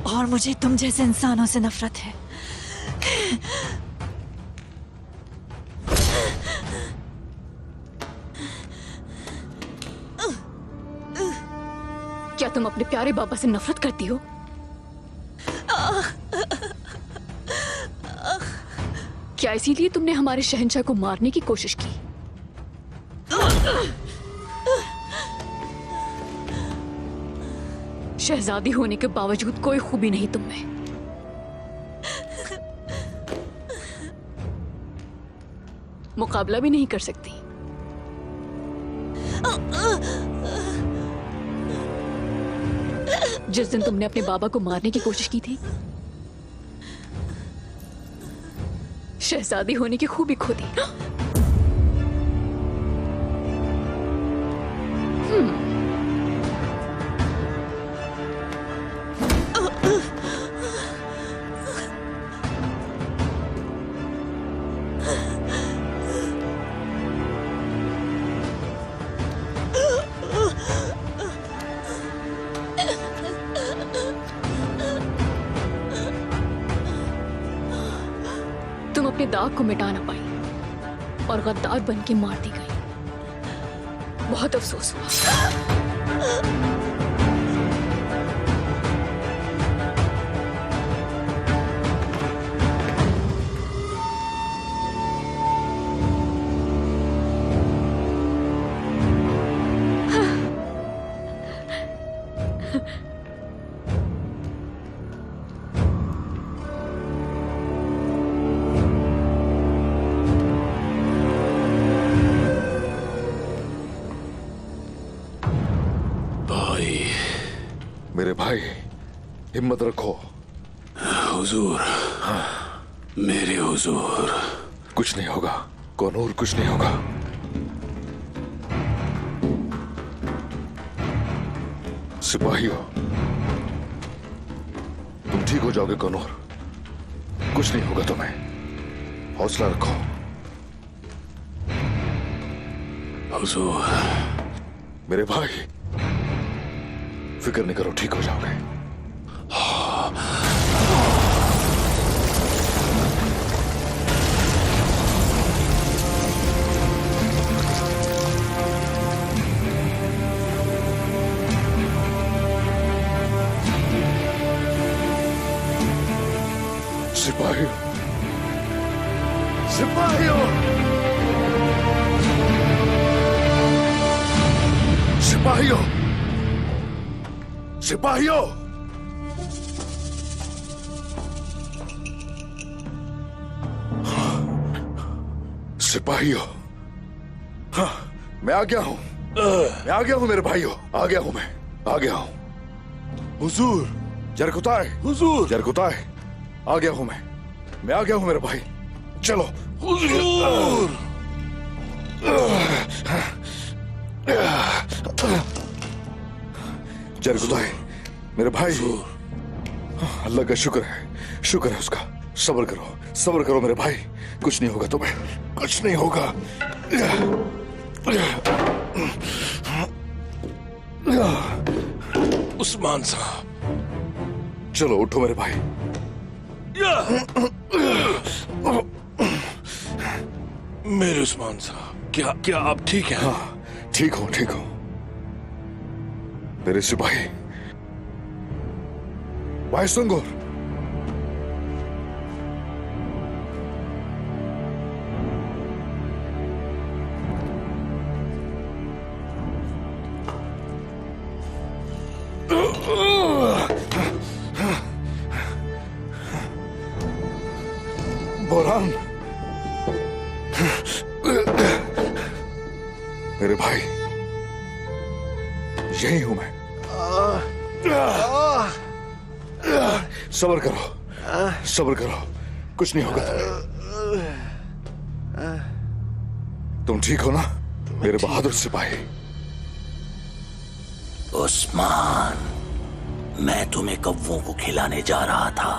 और मुझे तुम जैसे इंसानों से नफरत है। क्या तुम अपने प्यारे बाबा से नफरत करती हो? क्या इसीलिए तुमने हमारे शहंशाह को मारने की कोशिश की? शहजादी होने के बावजूद कोई खूबी नहीं तुम में। मुकाबला भी नहीं कर सकती। जिस दिन तुमने अपने बाबा को मारने की कोशिश की थी, शहजादी होने की खूबी खो दी। तुम अपने दाग को मिटा ना पाई और गद्दार बन के मार दी गई। बहुत अफसोस हुआ। मेरे भाई, हिम्मत रखो। हुजूर, मेरे हुजूर। कुछ नहीं होगा कोनूर, कुछ नहीं होगा। सिपाहियों, तुम ठीक हो जाओगे कोनूर, कुछ नहीं होगा तुम्हें। हौसला रखो। हुजूर। मेरे भाई, फिक्र नहीं करो, ठीक हो जाओगे। सिपाहियों, सिपाहियों, सिपाहियों, सिपाहियों, सिपाहियों, हाँ, मैं आ गया हूं। मैं आ गया हूं मेरे भाइयों, आ गया हूं मैं, आ गया हूं। हुजूर, जरकुताय, हुजूर, जरकुताय, आ गया हूं मैं आ गया हूं मेरे भाई। चलो हुजूर। जरकुताय, मेरे भाई, अल्लाह का शुक्र है उसका। सब्र करो मेरे भाई, कुछ नहीं होगा तुम्हें, कुछ नहीं होगा। उस्मान साहब, चलो उठो मेरे भाई। मेरे उस्मान साहब, क्या आप ठीक हैं? हाँ, ठीक हूं। मेरे सिपाही, भाई संगोर, बोरान, मेरे भाई, यही हूं मैं। सब्र करो, कुछ नहीं होगा तुम ठीक हो ना मेरे बहादुर सिपाही? उस्मान, मैं तुम्हें कौवों को खिलाने जा रहा था,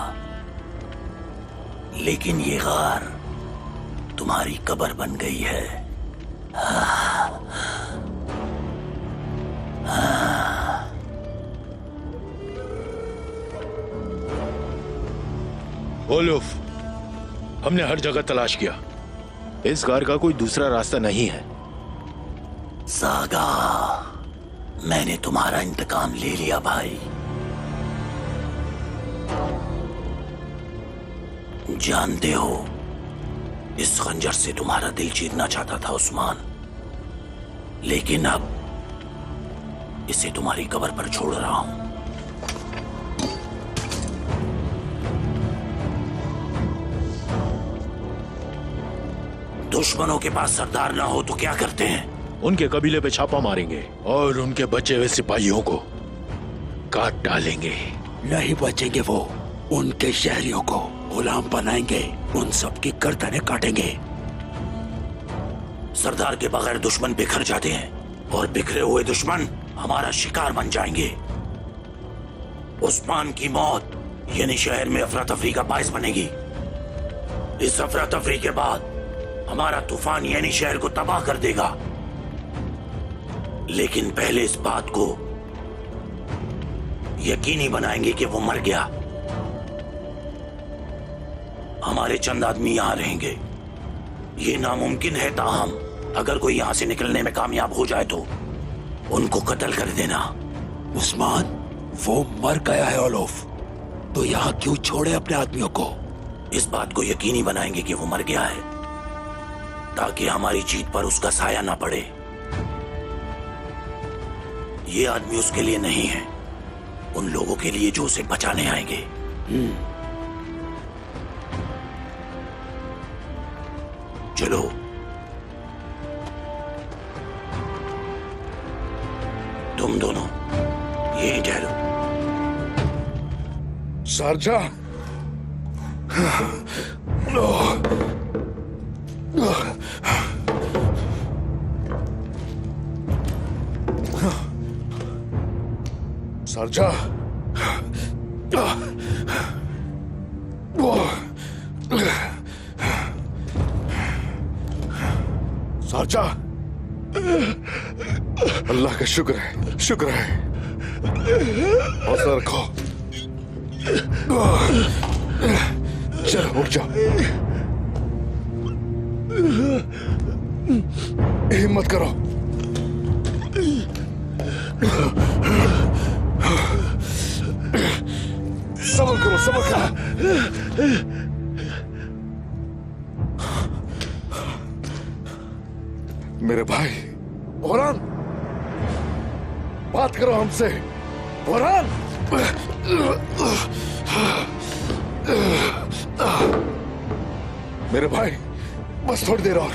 लेकिन ये गार तुम्हारी कब्र बन गई है। ओलुफ, हमने हर जगह तलाश किया, इस कार का कोई दूसरा रास्ता नहीं है। सागा, मैंने तुम्हारा इंतकाम ले लिया भाई। जानते हो, इस खंजर से तुम्हारा दिल चीरना चाहता था उस्मान, लेकिन अब इसे तुम्हारी कब्र पर छोड़ रहा हूं। दुश्मनों के पास सरदार ना हो तो क्या करते हैं? उनके कबीले पे छापा मारेंगे और उनके बचे हुए सिपाहियों को काट डालेंगे। नहीं बचेंगे वो, उनके शहरियों को गुलाम बनाएंगे, उन सबकी गर्दनें काटेंगे। सरदार के बगैर दुश्मन बिखर जाते हैं और बिखरे हुए दुश्मन हमारा शिकार बन जाएंगे। उस्मान की मौत यानी शहर में अफरा तफरी का बायस बनेगी। इस अफरा तफरी के बाद हमारा तूफान यानी शहर को तबाह कर देगा। लेकिन पहले इस बात को यकीनी बनाएंगे कि वो मर गया। हमारे चंद आदमी यहां रहेंगे। ये नामुमकिन है, ताहम अगर कोई यहां से निकलने में कामयाब हो जाए तो उनको कत्ल कर देना। उस्मान, वो मर गया है ओलुफ, तो यहां क्यों छोड़े अपने आदमियों को? इस बात को यकीनी बनाएंगे कि वो मर गया है, ताकि हमारी जीत पर उसका साया ना पड़े। ये आदमी उसके लिए नहीं है, उन लोगों के लिए जो उसे बचाने आएंगे। चलो, तुम दोनों यहीं ठहरो। शारजा, शारजा, शारजा, अल्लाह का शुक्र है, शुक्र है। हौसला रखो। चलो उठ जाओ, हिम्मत करो। सब्र करो, सब्र करो। मेरे भाई बोरान, बात करो हमसे। बोरान, मेरे भाई बस थोड़ी देर और।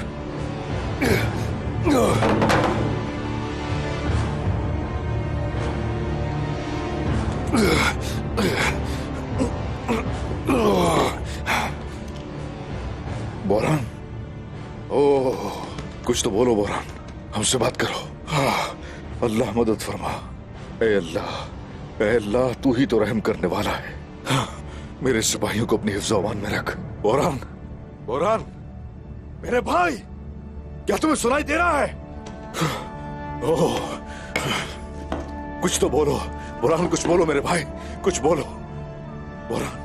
बोरान, ओह, कुछ तो बोलो बोरान, हमसे बात करो। हाँ, अल्लाह मदद फरमा। ए अल्लाह, तू ही तो रहम करने वाला है। हाँ, मेरे सिपाहियों को अपनी हिफ्ज़-ओ-अमान में रख। बोरान, बोरान, मेरे भाई, क्या तुम्हें सुनाई दे रहा है? ओह, कुछ तो बोलो बोरान, कुछ बोलो मेरे भाई, कुछ बोलो। बोरान,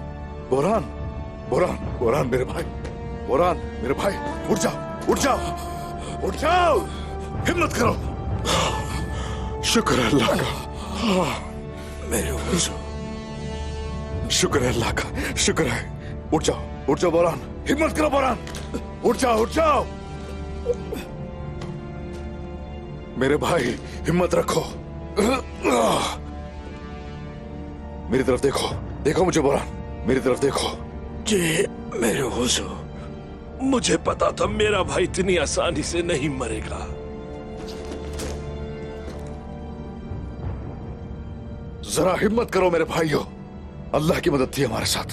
बोरान, बोरान, बोरान मेरे भाई, बोरान मेरे भाई, उठ जाओ, उठ जाओ, उठ जाओ, हिम्मत करो। शुक्र है अल्लाह का, मेरे शुक्र है अल्लाह का, शुक्र है। उठ जाओ, उठ जाओ बोरान, हिम्मत करो बोरान, उठ जाओ, उठ जाओ मेरे भाई, हिम्मत रखो। मेरी तरफ देखो, देखो मुझे बोरान, मेरी तरफ देखो। जी मेरे हुजूर, मुझे पता था मेरा भाई इतनी आसानी से नहीं मरेगा। जरा हिम्मत करो मेरे भाइयों, अल्लाह की मदद थी हमारे साथ।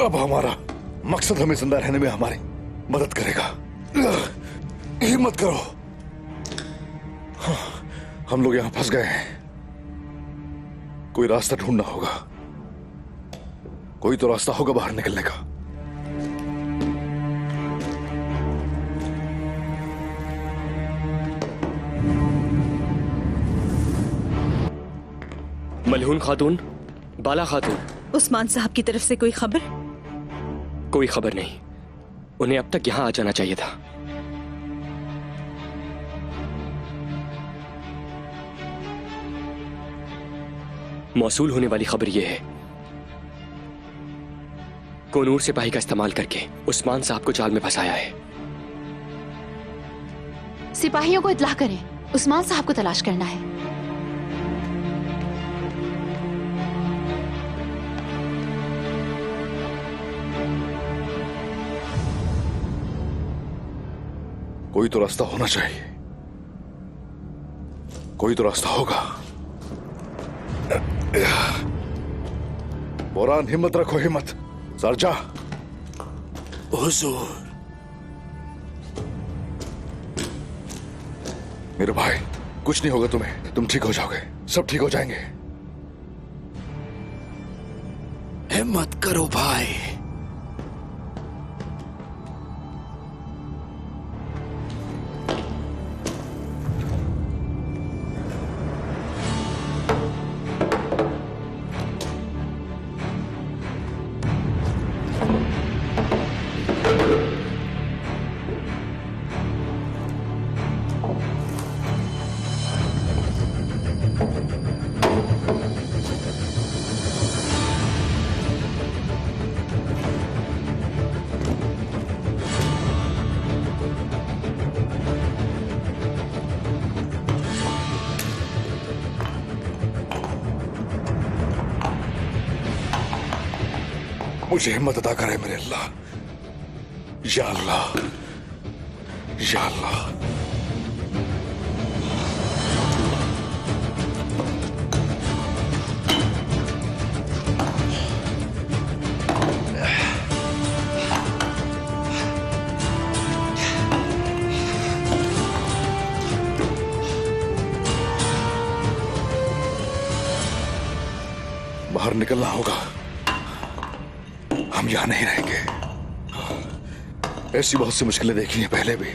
अब हमारा मकसद हमें जिंदा रहने में हमारी मदद करेगा। हिम्मत करो। हम लोग यहां फंस गए हैं, कोई रास्ता ढूंढना होगा, कोई तो रास्ता होगा बाहर निकलने का। मलहून खातून, बाला खातून, उस्मान साहब की तरफ से कोई खबर? कोई खबर नहीं। उन्हें अब तक यहां आ जाना चाहिए था। मौसूल होने वाली खबर यह है, कोनूर सिपाही का इस्तेमाल करके उस्मान साहब को जाल में फंसाया है। सिपाहियों को इत्तला करें, उस्मान साहब को तलाश करना है। कोई तो रास्ता होना चाहिए, कोई तो रास्ता होगा। बोरान, हिम्मत रखो, हिम्मत। सरजा। हुजूर। मेरे भाई, कुछ नहीं होगा तुम्हें, तुम ठीक हो जाओगे, सब ठीक हो जाएंगे। हिम्मत करो भाई। मुझे हिम्मत अता करे मेरे अल्लाह। या अल्लाह, या अल्लाह। बाहर निकलना होगा, हम यहां नहीं रहेंगे। ऐसी बहुत सी मुश्किलें देखी हैं पहले भी,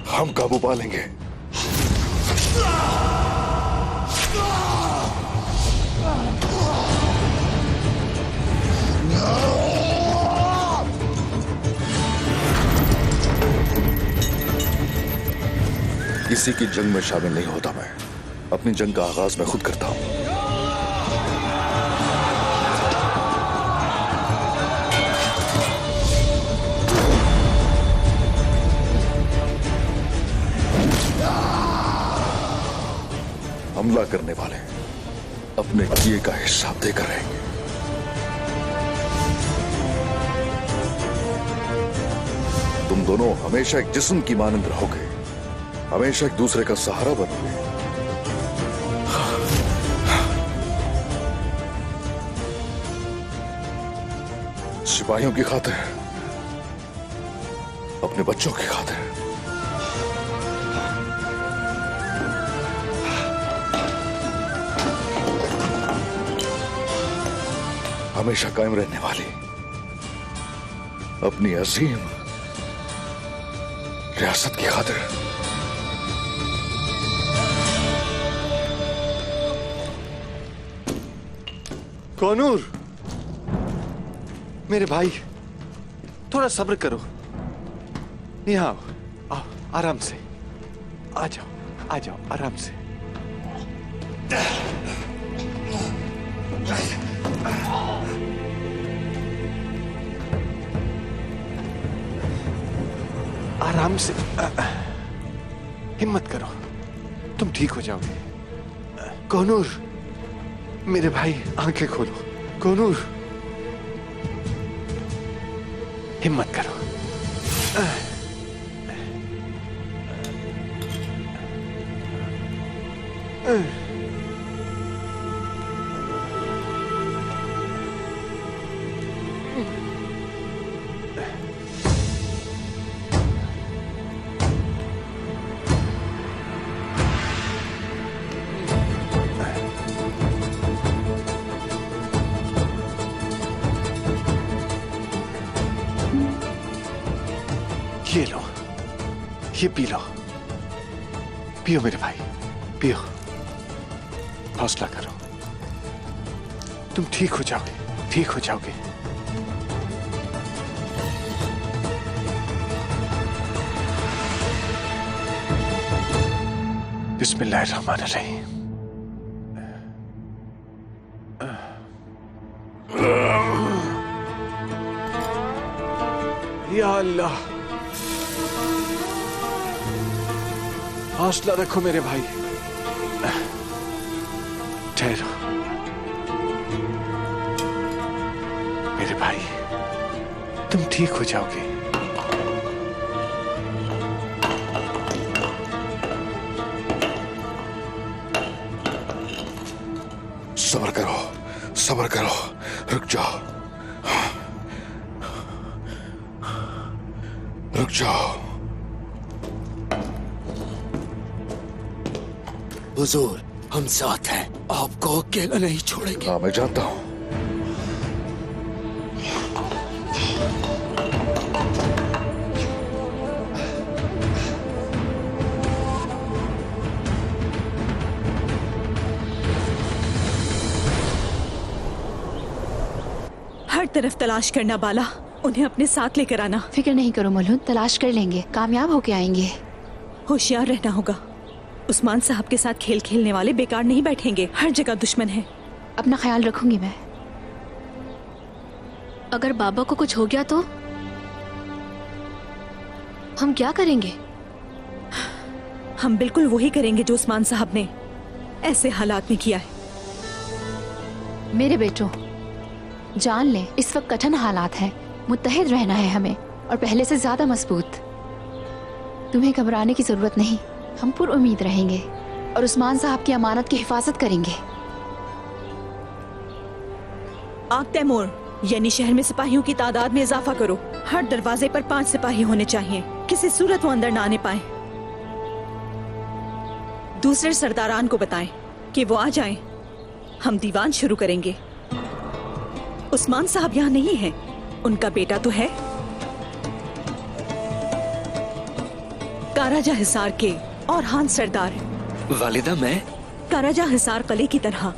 हम काबू पा लेंगे। किसी की जंग में शामिल नहीं होता मैं, अपनी जंग का आगाज मैं खुद करता हूं। हमला करने वाले अपने किए का हिसाब देकर रहेंगे। तुम दोनों हमेशा एक जिस्म की मानंद रहोगे, हमेशा एक दूसरे का सहारा बनोगे। सिपाहियों की खातिर, अपने बच्चों की खातिर। हमेशा कायम रहने वाली अपनी अजीम रियासत की खातिर। कोनूर, मेरे भाई, थोड़ा सब्र करो। यहाँ आओ, आओ, आराम से आ जाओ, आ जाओ, आराम से। आराम से, हिम्मत करो, तुम ठीक हो जाओगे। कोनूर, मेरे भाई, आंखें खोलो। कोनूर, हिम्मत करो। ये लो, ये पी लो, पियो मेरे भाई, पियो। हौसला करो, तुम ठीक हो जाओगे, ठीक हो जाओगे। बिस्मिल्लाहिर्रहमानिर्रहीम। या अल्लाह, हौसला रखो मेरे भाई। ठहरो मेरे भाई, तुम ठीक हो जाओगे। सब्र करो, सब्र करो, रुक जाओ, रुक जाओ। हुजूर, हम साथ हैं, आपको अकेला नहीं छोड़ेंगे। हाँ, मैं जानता हूं। हर तरफ तलाश करना बाला, उन्हें अपने साथ लेकर आना। फिक्र नहीं करो मलून, तलाश कर लेंगे, कामयाब होके आएंगे। होशियार रहना होगा। उस्मान साहब के साथ खेल खेलने वाले बेकार नहीं बैठेंगे, हर जगह दुश्मन है। अपना ख्याल रखूंगी मैं। अगर बाबा को कुछ हो गया तो हम क्या करेंगे? हम बिल्कुल वही करेंगे जो उस्मान साहब ने ऐसे हालात में किया है। मेरे बेटों, जान लें, इस वक्त कठिन हालात हैं, मुत्तहिद रहना है हमें, और पहले से ज्यादा मजबूत। तुम्हें घबराने की जरूरत नहीं, हम पुर उम्मीद रहेंगे और उस्मान साहब की अमानत की हिफाजत करेंगे। आग तैमूर, यानी शहर में सिपाहियों की तादाद में इजाफा करो। हर दरवाजे पर 5 सिपाही होने चाहिए, किसी सूरत वो अंदर ना आने पाए। दूसरे सरदारान को बताएं कि वो आ जाएं, हम दीवान शुरू करेंगे। उस्मान साहब यहाँ नहीं है, उनका बेटा तो है। काराजा हिसार के और हान सरदार। वालिदा, मैं काराजा हिसार कले की तरह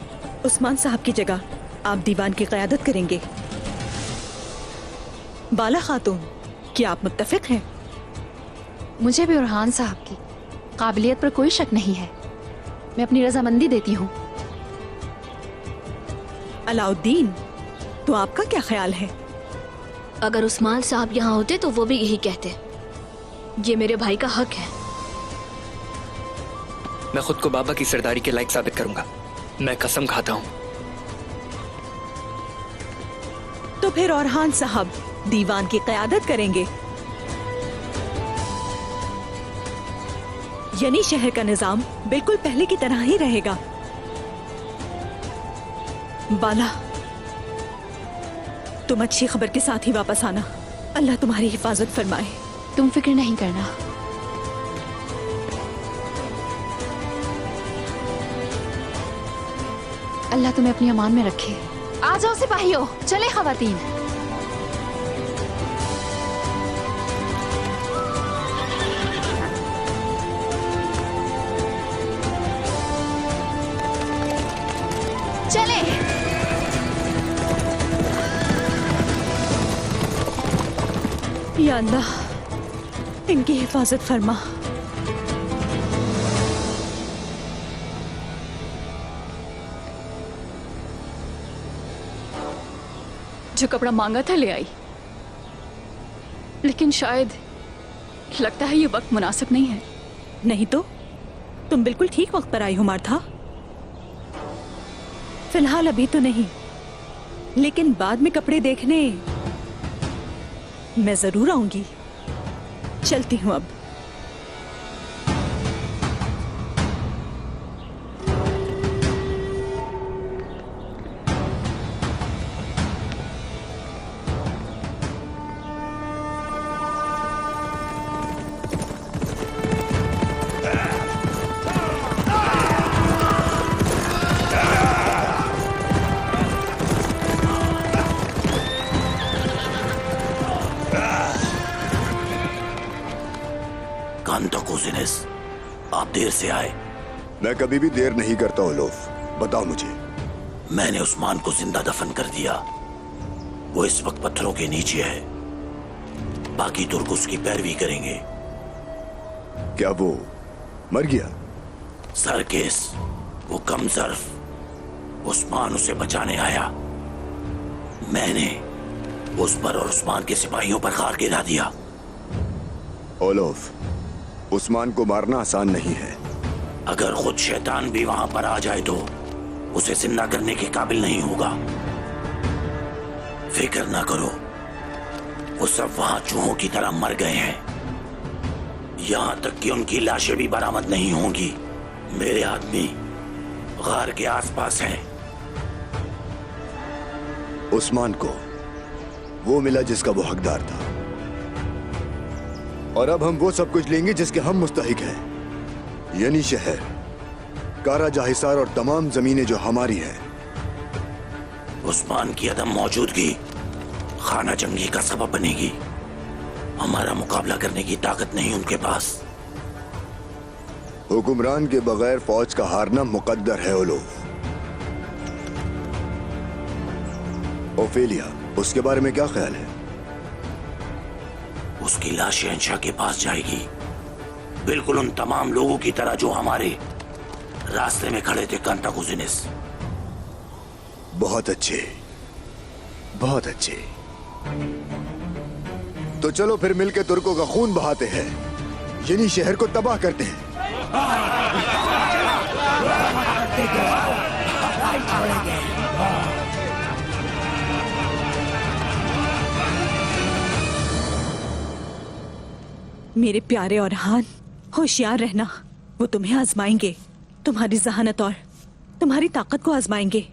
उस्मान साहब की जगह आप दीवान की क़यादत करेंगे। बाला खातून, क्या आप मुत्तफिक हैं? मुझे भी और हान साहब की काबिलियत पर कोई शक नहीं है, मैं अपनी रजामंदी देती हूँ। अलाउद्दीन, तो आपका क्या ख्याल है? अगर उस्मान साहब यहाँ होते तो वो भी यही कहते, ये मेरे भाई का हक है। मैं खुद को बाबा की सरदारी के लायक साबित करूंगा, मैं कसम खाता हूँ। तो फिर औरहान साहब दीवान की क़यादत करेंगे, यानी शहर का निजाम बिल्कुल पहले की तरह ही रहेगा। बाला, तुम अच्छी खबर के साथ ही वापस आना। अल्लाह तुम्हारी हिफाजत फरमाए। तुम फिक्र नहीं करना। अल्लाह तुम्हें अपनी अमान में रखे। आ जाओ सिपाहियों, चले खवातीन। चले। या अल्लाह, इनकी हिफाजत फरमा। जो कपड़ा मांगा था ले आई, लेकिन शायद लगता है ये वक्त मुनासिब नहीं है। नहीं तो तुम बिल्कुल ठीक वक्त पर आई हो मार्था। फिलहाल अभी तो नहीं, लेकिन बाद में कपड़े देखने मैं जरूर आऊंगी। चलती हूँ अब। आप देर से आए। मैं कभी भी देर नहीं करता ओलोफ, बताओ मुझे। मैंने उस्मान को जिंदा दफन कर दिया, वो इस वक्त पत्थरों के नीचे है। बाकी तुर्क उसकी पैरवी करेंगे। क्या वो मर गया? सरकेस, वो कमजर्फ उस्मान उसे बचाने आया। मैंने उस पर और उस्मान के सिपाहियों पर खार गिरा दिया। ओलोफ, उस्मान को मारना आसान नहीं है। अगर खुद शैतान भी वहां पर आ जाए तो उसे जिंदा करने के काबिल नहीं होगा। फिक्र ना करो, वो सब वहां चूहों की तरह मर गए हैं। यहां तक कि उनकी लाशें भी बरामद नहीं होंगी। मेरे आदमी गार के आसपास हैं। उस्मान को वो मिला जिसका वो हकदार था, और अब हम वो सब कुछ लेंगे जिसके हम मुस्तहिक हैं, यानी शहर, कारा जाहिसार और तमाम जमीनें जो हमारी हैं। उस्मान की अदम मौजूदगी खाना जंगी का सबब बनेगी। हमारा मुकाबला करने की ताकत नहीं उनके पास। हुक्मरान के बगैर फौज का हारना मुकद्दर है ओलोफ। ओफेलिया, उसके बारे में क्या ख्याल है? उसकी लाश शहंशाह के पास जाएगी, बिल्कुल उन तमाम लोगों की तरह जो हमारे रास्ते में खड़े थे कंटाकुजिनिस। बहुत अच्छे, बहुत अच्छे। तो चलो फिर मिलकर तुर्कों का खून बहाते हैं, यानी शहर को तबाह करते हैं। मेरे प्यारे औरहान, होशियार रहना। वो तुम्हें आजमाएंगे, तुम्हारी जहानत और तुम्हारी ताकत को आजमाएंगे।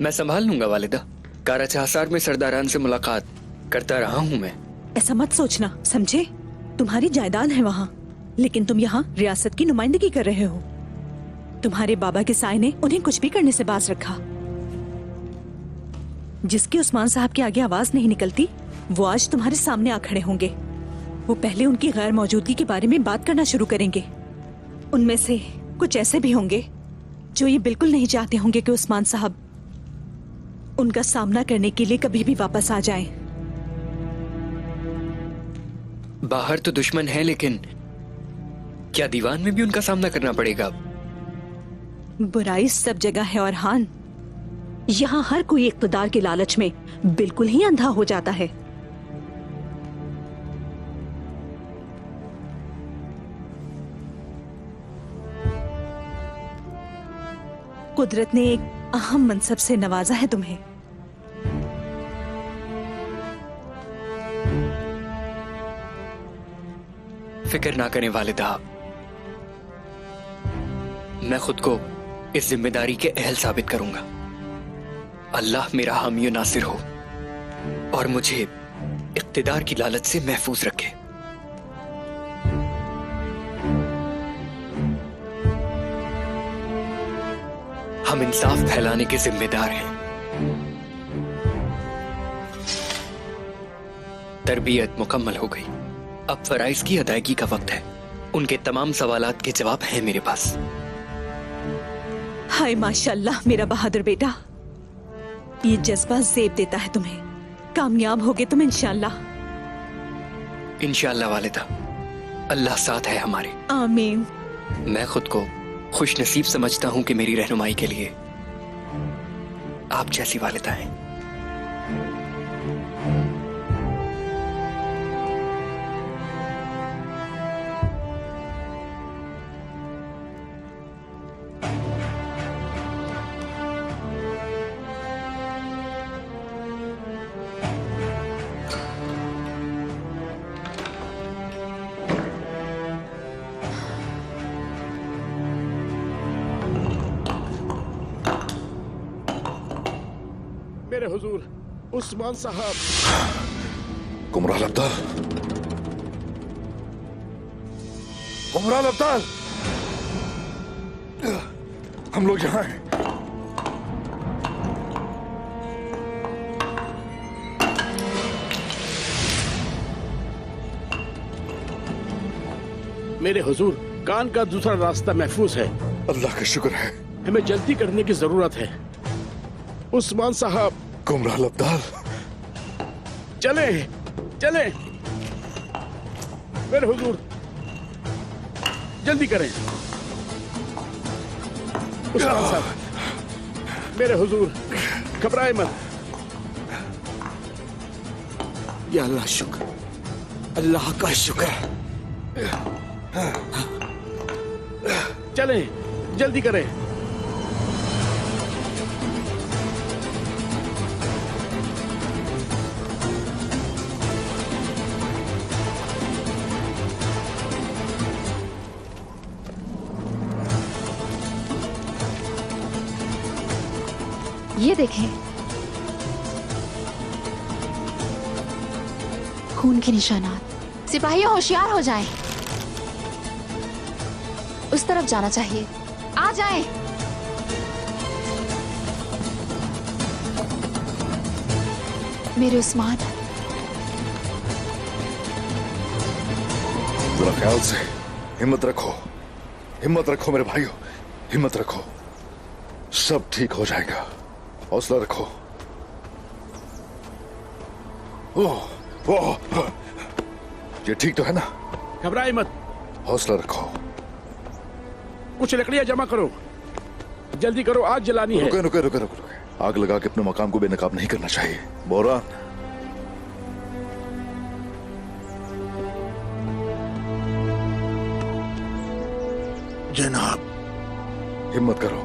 मैं संभाल लूंगा वालिदा। कारा जाहिसार में सरदारान से मुलाकात करता रहा हूँ मैं। ऐसा मत सोचना, समझे? तुम्हारी जायदाद है वहाँ, लेकिन तुम यहाँ रियासत की नुमाइंदगी कर रहे हो। तुम्हारे बाबा के साए ने उन्हें कुछ भी करने से बाज रखा। जिसकी उस्मान साहब के आगे आवाज नहीं निकलती, वो आज तुम्हारे सामने आ खड़े होंगे। वो पहले उनकी गैर मौजूदगी के बारे में बात करना शुरू करेंगे। उनमें से कुछ ऐसे भी होंगे जो ये बिल्कुल नहीं चाहते होंगे कि उस्मान साहब उनका सामना करने के लिए कभी भी वापस आ जाएं। बाहर तो दुश्मन है, लेकिन क्या दीवान में भी उनका सामना करना पड़ेगा? बुराई सब जगह है औरहान। यहाँ हर कोई इक्तदार के लालच में बिल्कुल ही अंधा हो जाता है। कुदरत ने एक अहम मनसब से नवाजा है तुम्हें। फिक्र ना करें वालिदा, मैं खुद को इस जिम्मेदारी के अहल साबित करूंगा। अल्लाह मेरा हामी और नासिर हो और मुझे इख्तिदार की लालच से महफूज रखे। हम इंसाफ फैलाने के जिम्मेदार हैं। तरबियत मुकम्मल हो गई, अब फराइज की अदायगी का वक्त है। उनके तमाम सवालात के जवाब हैं मेरे पास। हाय माशाल्लाह मेरा बहादुर बेटा, ये जज्बा ज़ेब देता है तुम्हें। कामयाब होगे तुम इंशाल्लाह। इंशाल्लाह वालिदा, अल्लाह साथ है हमारे। आमीन। मैं खुद को खुश नसीब समझता हूं कि मेरी रहनुमाई के लिए आप जैसी वालिदा हैं। मेरे हुजूर, उस्मान साहब। कुमराल अब्दाल, कुमराल अब्दाल, हम लोग यहाँ हैं। मेरे हुजूर, कान का दूसरा रास्ता महफूज है। अल्लाह का शुक्र है। हमें जल्दी करने की जरूरत है। उस्मान साहब। कुमराल अब्दाल, चले चले मेरे हुजूर, जल्दी करें। उस्मान साहब, मेरे हुजूर, घबराए मत। या अल्लाह शुक्र, अल्लाह का शुक्र। चलें, जल्दी करें। ये देखें, खून के निशानात। सिपाहियों होशियार हो जाएं। उस तरफ जाना चाहिए। आ जाएं। मेरे उस्मान, जरा ख्याल से, हिम्मत रखो, हिम्मत रखो मेरे भाइयों, हिम्मत रखो, सब ठीक हो जाएगा। हौसला रखो। ओह, ओह, ये ठीक तो है ना? घबराए मत। हौसला रखो। कुछ लकड़ियां जमा करो, जल्दी करो, आग जलानी है। रुके रुके रुके रुके रुके। आग लगा के अपने मकाम को बेनकाब नहीं करना चाहिए। बोरान, जनाब। हिम्मत करो।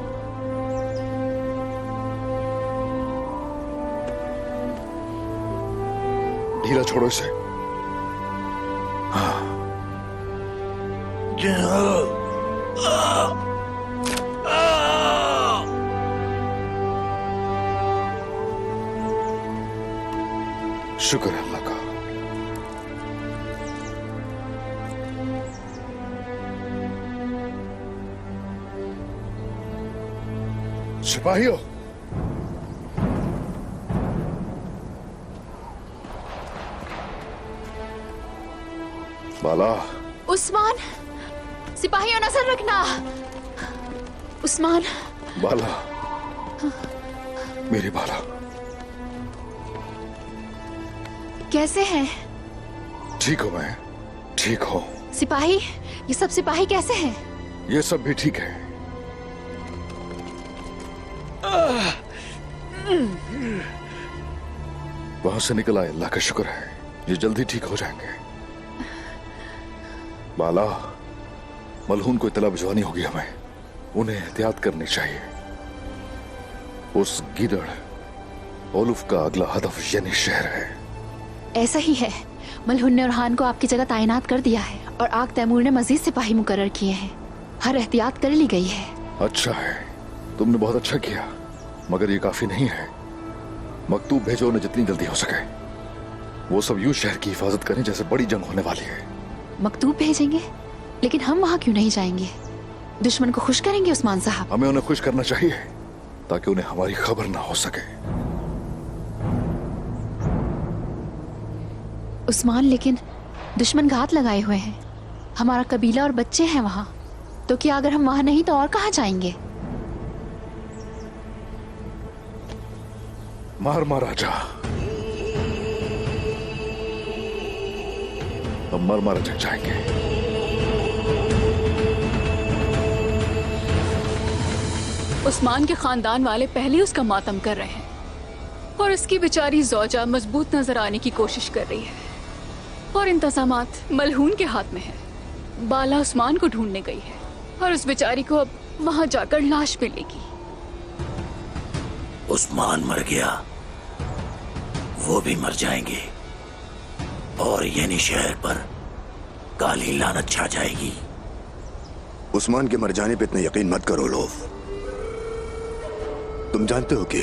ढीला छोड़ो इसे। हाँ, शुक्र है अल्लाह का। सिपाहियों, बाला। उस्मान, सिपाहियों नजर रखना। उस्मान, बाला, मेरी बाला, कैसे हैं? ठीक हूं मैं, ठीक हूं। सिपाही, ये सब सिपाही कैसे हैं? ये सब भी ठीक है। वहां से निकल आए, अल्लाह का शुक्र है। ये जल्दी ठीक हो जाएंगे। बाला, मलहून को इतला भिजवानी होगी हमें। उन्हें एहतियात करनी चाहिए। उस गिदड़ ओलुफ का अगला हदफ यानी शहर है। ऐसा ही है। मलहून ने उरहान को आपकी जगह तैनात कर दिया है और आग तैमूर ने मजीद सिपाही मुकर्रर किए हैं। हर एहतियात कर ली गई है। अच्छा है, तुमने बहुत अच्छा किया, मगर ये काफी नहीं है। मकतूब भेजो उन्हें जितनी जल्दी हो सके। वो सब यूं शहर की हिफाजत करें जैसे बड़ी जंग होने वाली है। मकतूब भेजेंगे? लेकिन हम वहाँ क्यों नहीं जाएंगे? दुश्मन को खुश करेंगे उस्मान साहब। हमें उन्हें खुश करना चाहिए ताकि उन्हें हमारी खबर ना हो सके। उस्मान, लेकिन दुश्मन घात लगाए हुए हैं। हमारा कबीला और बच्चे हैं वहाँ। तो क्या अगर हम वहाँ नहीं तो और कहाँ जाएंगे? मार मारा जा। हम मर मारा जग जाएंगे। उस्मान के खानदान वाले पहले उसका मातम कर रहे हैं और उसकी बेचारी ज़ौजा मजबूत नजर आने की कोशिश कर रही है और इंतजामात मलहून के हाथ में है। बाला उस्मान को ढूंढने गई है और उस बेचारी को अब वहां जाकर लाश मिलेगी। उस्मान मर गया, वो भी मर जाएंगे और यानी शहर पर काली लानत छा जाएगी। उस्मान के मर जाने पे इतना यकीन मत करो लोग। तुम जानते हो कि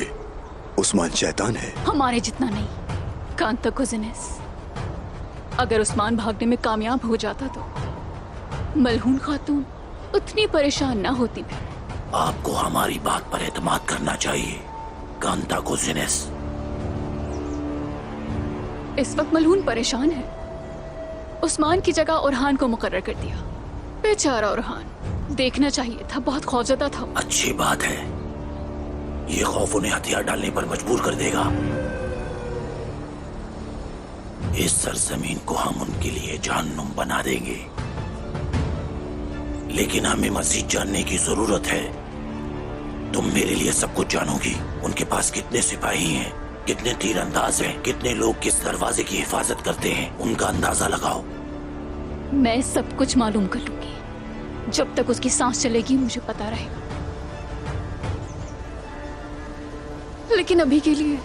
उस्मान शैतान है। हमारे जितना नहीं, कांता गुज़नेस। अगर उस्मान भागने में कामयाब हो जाता तो मलहून खातून उतनी परेशान ना होती। आपको हमारी बात पर एतमाद करना चाहिए कांता गुज़नेस। इस वक्त मलहून परेशान है। उस्मान की जगह उरहान को मुकर्रर कर दिया। बेचारा उरहान, देखना चाहिए था, बहुत खौफजदा था। अच्छी बात है, ये खौफ उन्हें हथियार डालने पर मजबूर कर देगा। इस सरजमीन को हम उनके लिए जहन्नुम बना देंगे। लेकिन हमें मजीद जानने की जरूरत है तुम मेरे लिए सब कुछ जानोगी। उनके पास कितने सिपाही हैं, कितने तीरंदाज हैं, कितने लोग किस दरवाजे की हिफाजत करते हैं, उनका अंदाजा लगाओ। मैं सब कुछ मालूम कर लूंगी। जब तक उसकी सांस चलेगी मुझे पता रहेगा। लेकिन अभी के लिए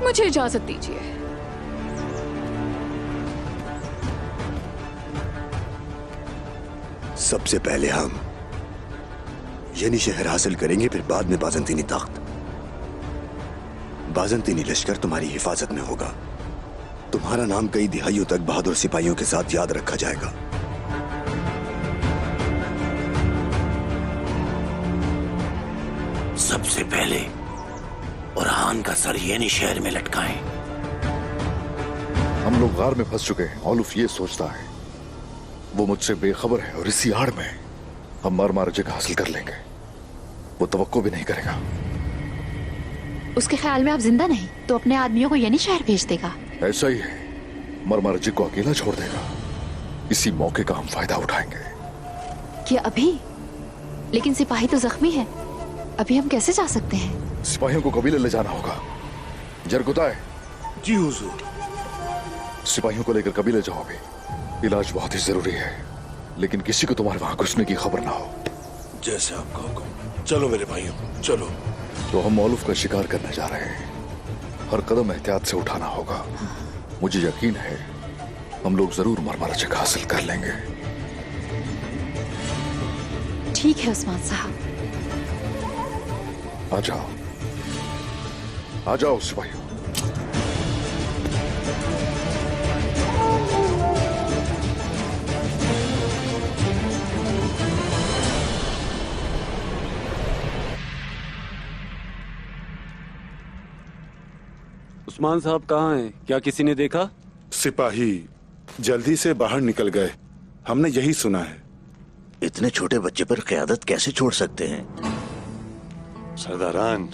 मुझे इजाजत दीजिए। सबसे पहले हम यानी शहर हासिल करेंगे, फिर बाद में बाजंतीनी तख्त। बाजंतीनी लश्कर तुम्हारी हिफाजत में होगा। तुम्हारा नाम कई दिहाइयों तक बहादुर सिपाहियों के साथ याद रखा जाएगा। सबसे पहले ओरहान का सर येनी शहर में लटकाएं। हम लोग गार में फंस चुके हैं। औलुफ ये सोचता है वो मुझसे बेखबर है और इसी आड़ में हम मर जगह हासिल कर लेंगे। वो तवक्को भी नहीं करेगा। उसके ख्याल में आप जिंदा नहीं तो अपने आदमियों को येनी शहर भेज देगा। ऐसा ही है, मरमारजी को अकेला छोड़ देगा। इसी मौके का हम फायदा उठाएंगे। क्या अभी? लेकिन सिपाही तो जख्मी है, अभी हम कैसे जा सकते हैं? सिपाहियों को कबीले ले जाना होगा। जरगुताए। जी हुजूर। सिपाहियों को लेकर कबीले जाओ। अभी इलाज बहुत ही जरूरी है, लेकिन किसी को तुम्हारे वहां घुसने की खबर ना हो। जैसे आपका हुक्म। चलो मेरे भाइयों, चलो। तो हम मौलूफ का शिकार करने जा रहे हैं। हर कदम एहतियात से उठाना होगा। मुझे यकीन है हम लोग जरूर मरमरजक हासिल कर लेंगे। ठीक है उस्मान साहब। आ जाओ, आ जाओ सिपाहियों। उस्मान साहब कहाँ हैं? क्या किसी ने देखा? सिपाही जल्दी से बाहर निकल गए, हमने यही सुना है। इतने छोटे बच्चे पर क़यादत कैसे छोड़ सकते हैं? सरदारान,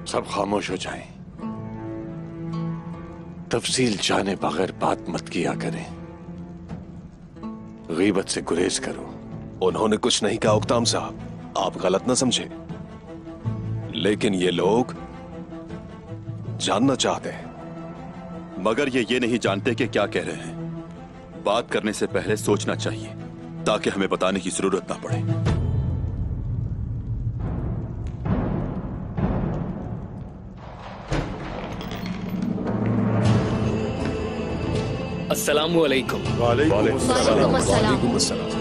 सब खामोश हो जाएं। तफसील जाने बगैर बात मत किया करें। गीबत से गुरेज करो। उन्होंने कुछ नहीं कहा उक्ताम साहब, आप गलत ना समझे। लेकिन ये लोग जानना चाहते हैं। मगर ये नहीं जानते कि क्या कह रहे हैं। बात करने से पहले सोचना चाहिए ताकि हमें बताने की जरूरत ना पड़े। अस्सलामु अलैकुम। वालेकुम अस्सलाम।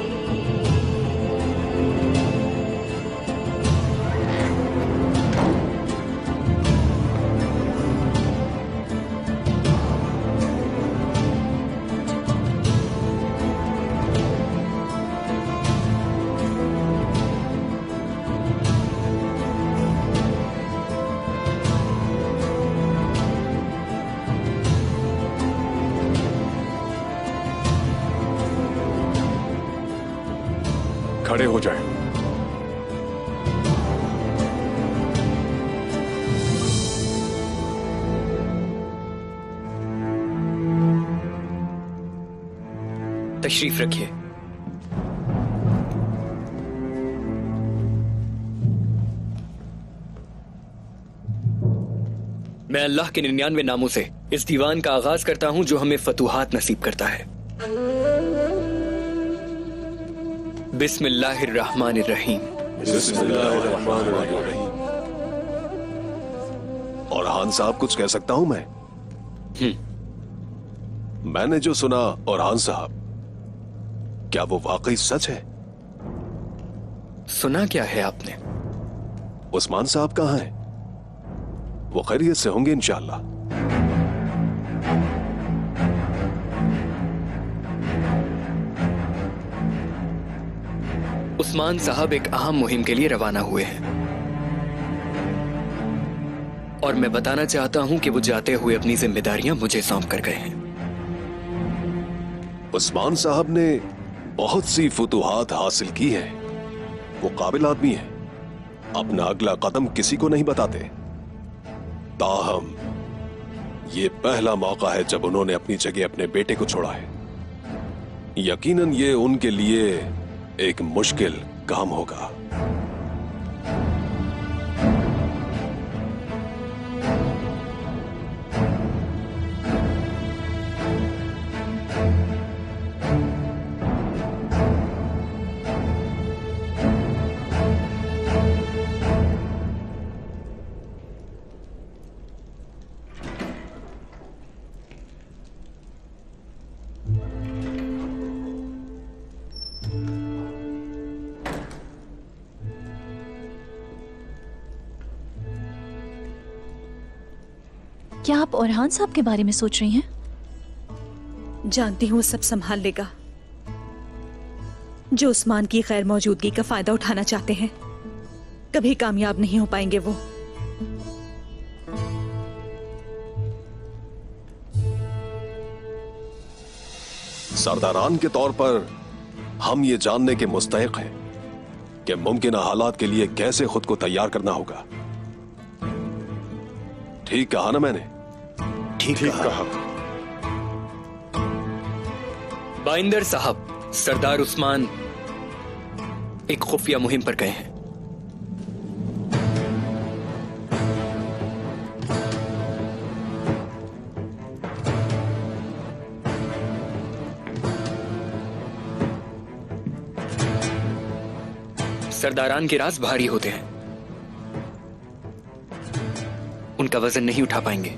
खड़े हो जाएं। तशरीफ रखिए। मैं अल्लाह के 99 नामों से इस दीवान का आगाज करता हूं जो हमें फतूहात नसीब करता है। बिस्मिल्लाहिर्रहमानिर्रहीम। और हान साहब, कुछ कह सकता हूं मैं? मैंने जो सुना, और हान साहब, क्या वो वाकई सच है? सुना क्या है आपने? उस्मान साहब कहां हैं? वो खैरियत से होंगे इंशाअल्लाह। उस्मान साहब एक अहम मुहिम के लिए रवाना हुए हैं और मैं बताना चाहता हूं कि वो जाते हुए अपनी जिम्मेदारियां मुझे सौंप कर गए हैं। उस्मान साहब ने बहुत सी फुतूहात हासिल की है। वो काबिल आदमी है, अपना अगला कदम किसी को नहीं बताते। ताहम ये पहला मौका है जब उन्होंने अपनी जगह अपने बेटे को छोड़ा है। यकीनन ये उनके लिए एक मुश्किल काम होगा। क्या आप ओरहान साहब के बारे में सोच रही हैं? जानती हूँ वो सब संभाल लेगा। जो उस्मान की गैर मौजूदगी का फायदा उठाना चाहते हैं, कभी कामयाब नहीं हो पाएंगे वो। सरदारान के तौर पर हम ये जानने के मुस्तहिक हैं कि मुमकिन हालात के लिए कैसे खुद को तैयार करना होगा। ठीक कहा ना मैंने? ठीक कहा। बाइंदर साहब, सरदार उस्मान एक खुफिया मुहिम पर गए हैं। सरदारान के राज भारी होते हैं, उनका वजन नहीं उठा पाएंगे।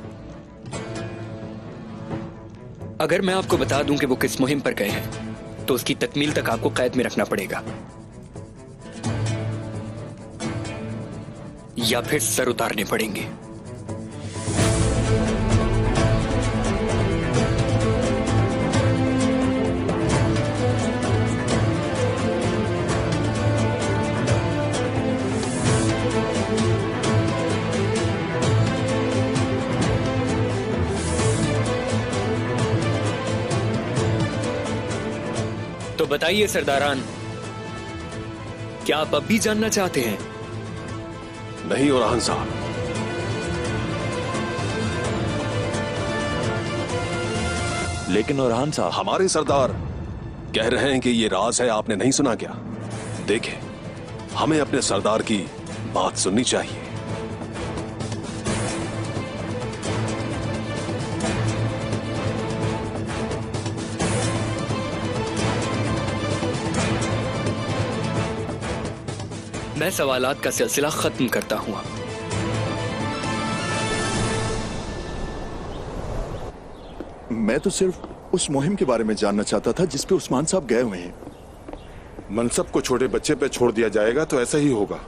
अगर मैं आपको बता दूं कि वो किस मुहिम पर गए हैं, तो उसकी तकमील तक आपको कैद में रखना पड़ेगा या फिर सर उतारने पड़ेंगे। तो बताइए सरदारान, क्या आप अब भी जानना चाहते हैं? नहीं ओरहान साहब, लेकिन ओरहान साहब, हमारे सरदार कह रहे हैं कि ये राज है, आपने नहीं सुना क्या? देखें, हमें अपने सरदार की बात सुननी चाहिए। मैं सवालात का सिलसिला खत्म करता हूं। मैं तो सिर्फ उस मुहिम के बारे में जानना चाहता था जिस पे उस्मान साहब गए हुए हैं। मनसब को छोटे बच्चे पे छोड़ दिया जाएगा तो ऐसा ही होगा।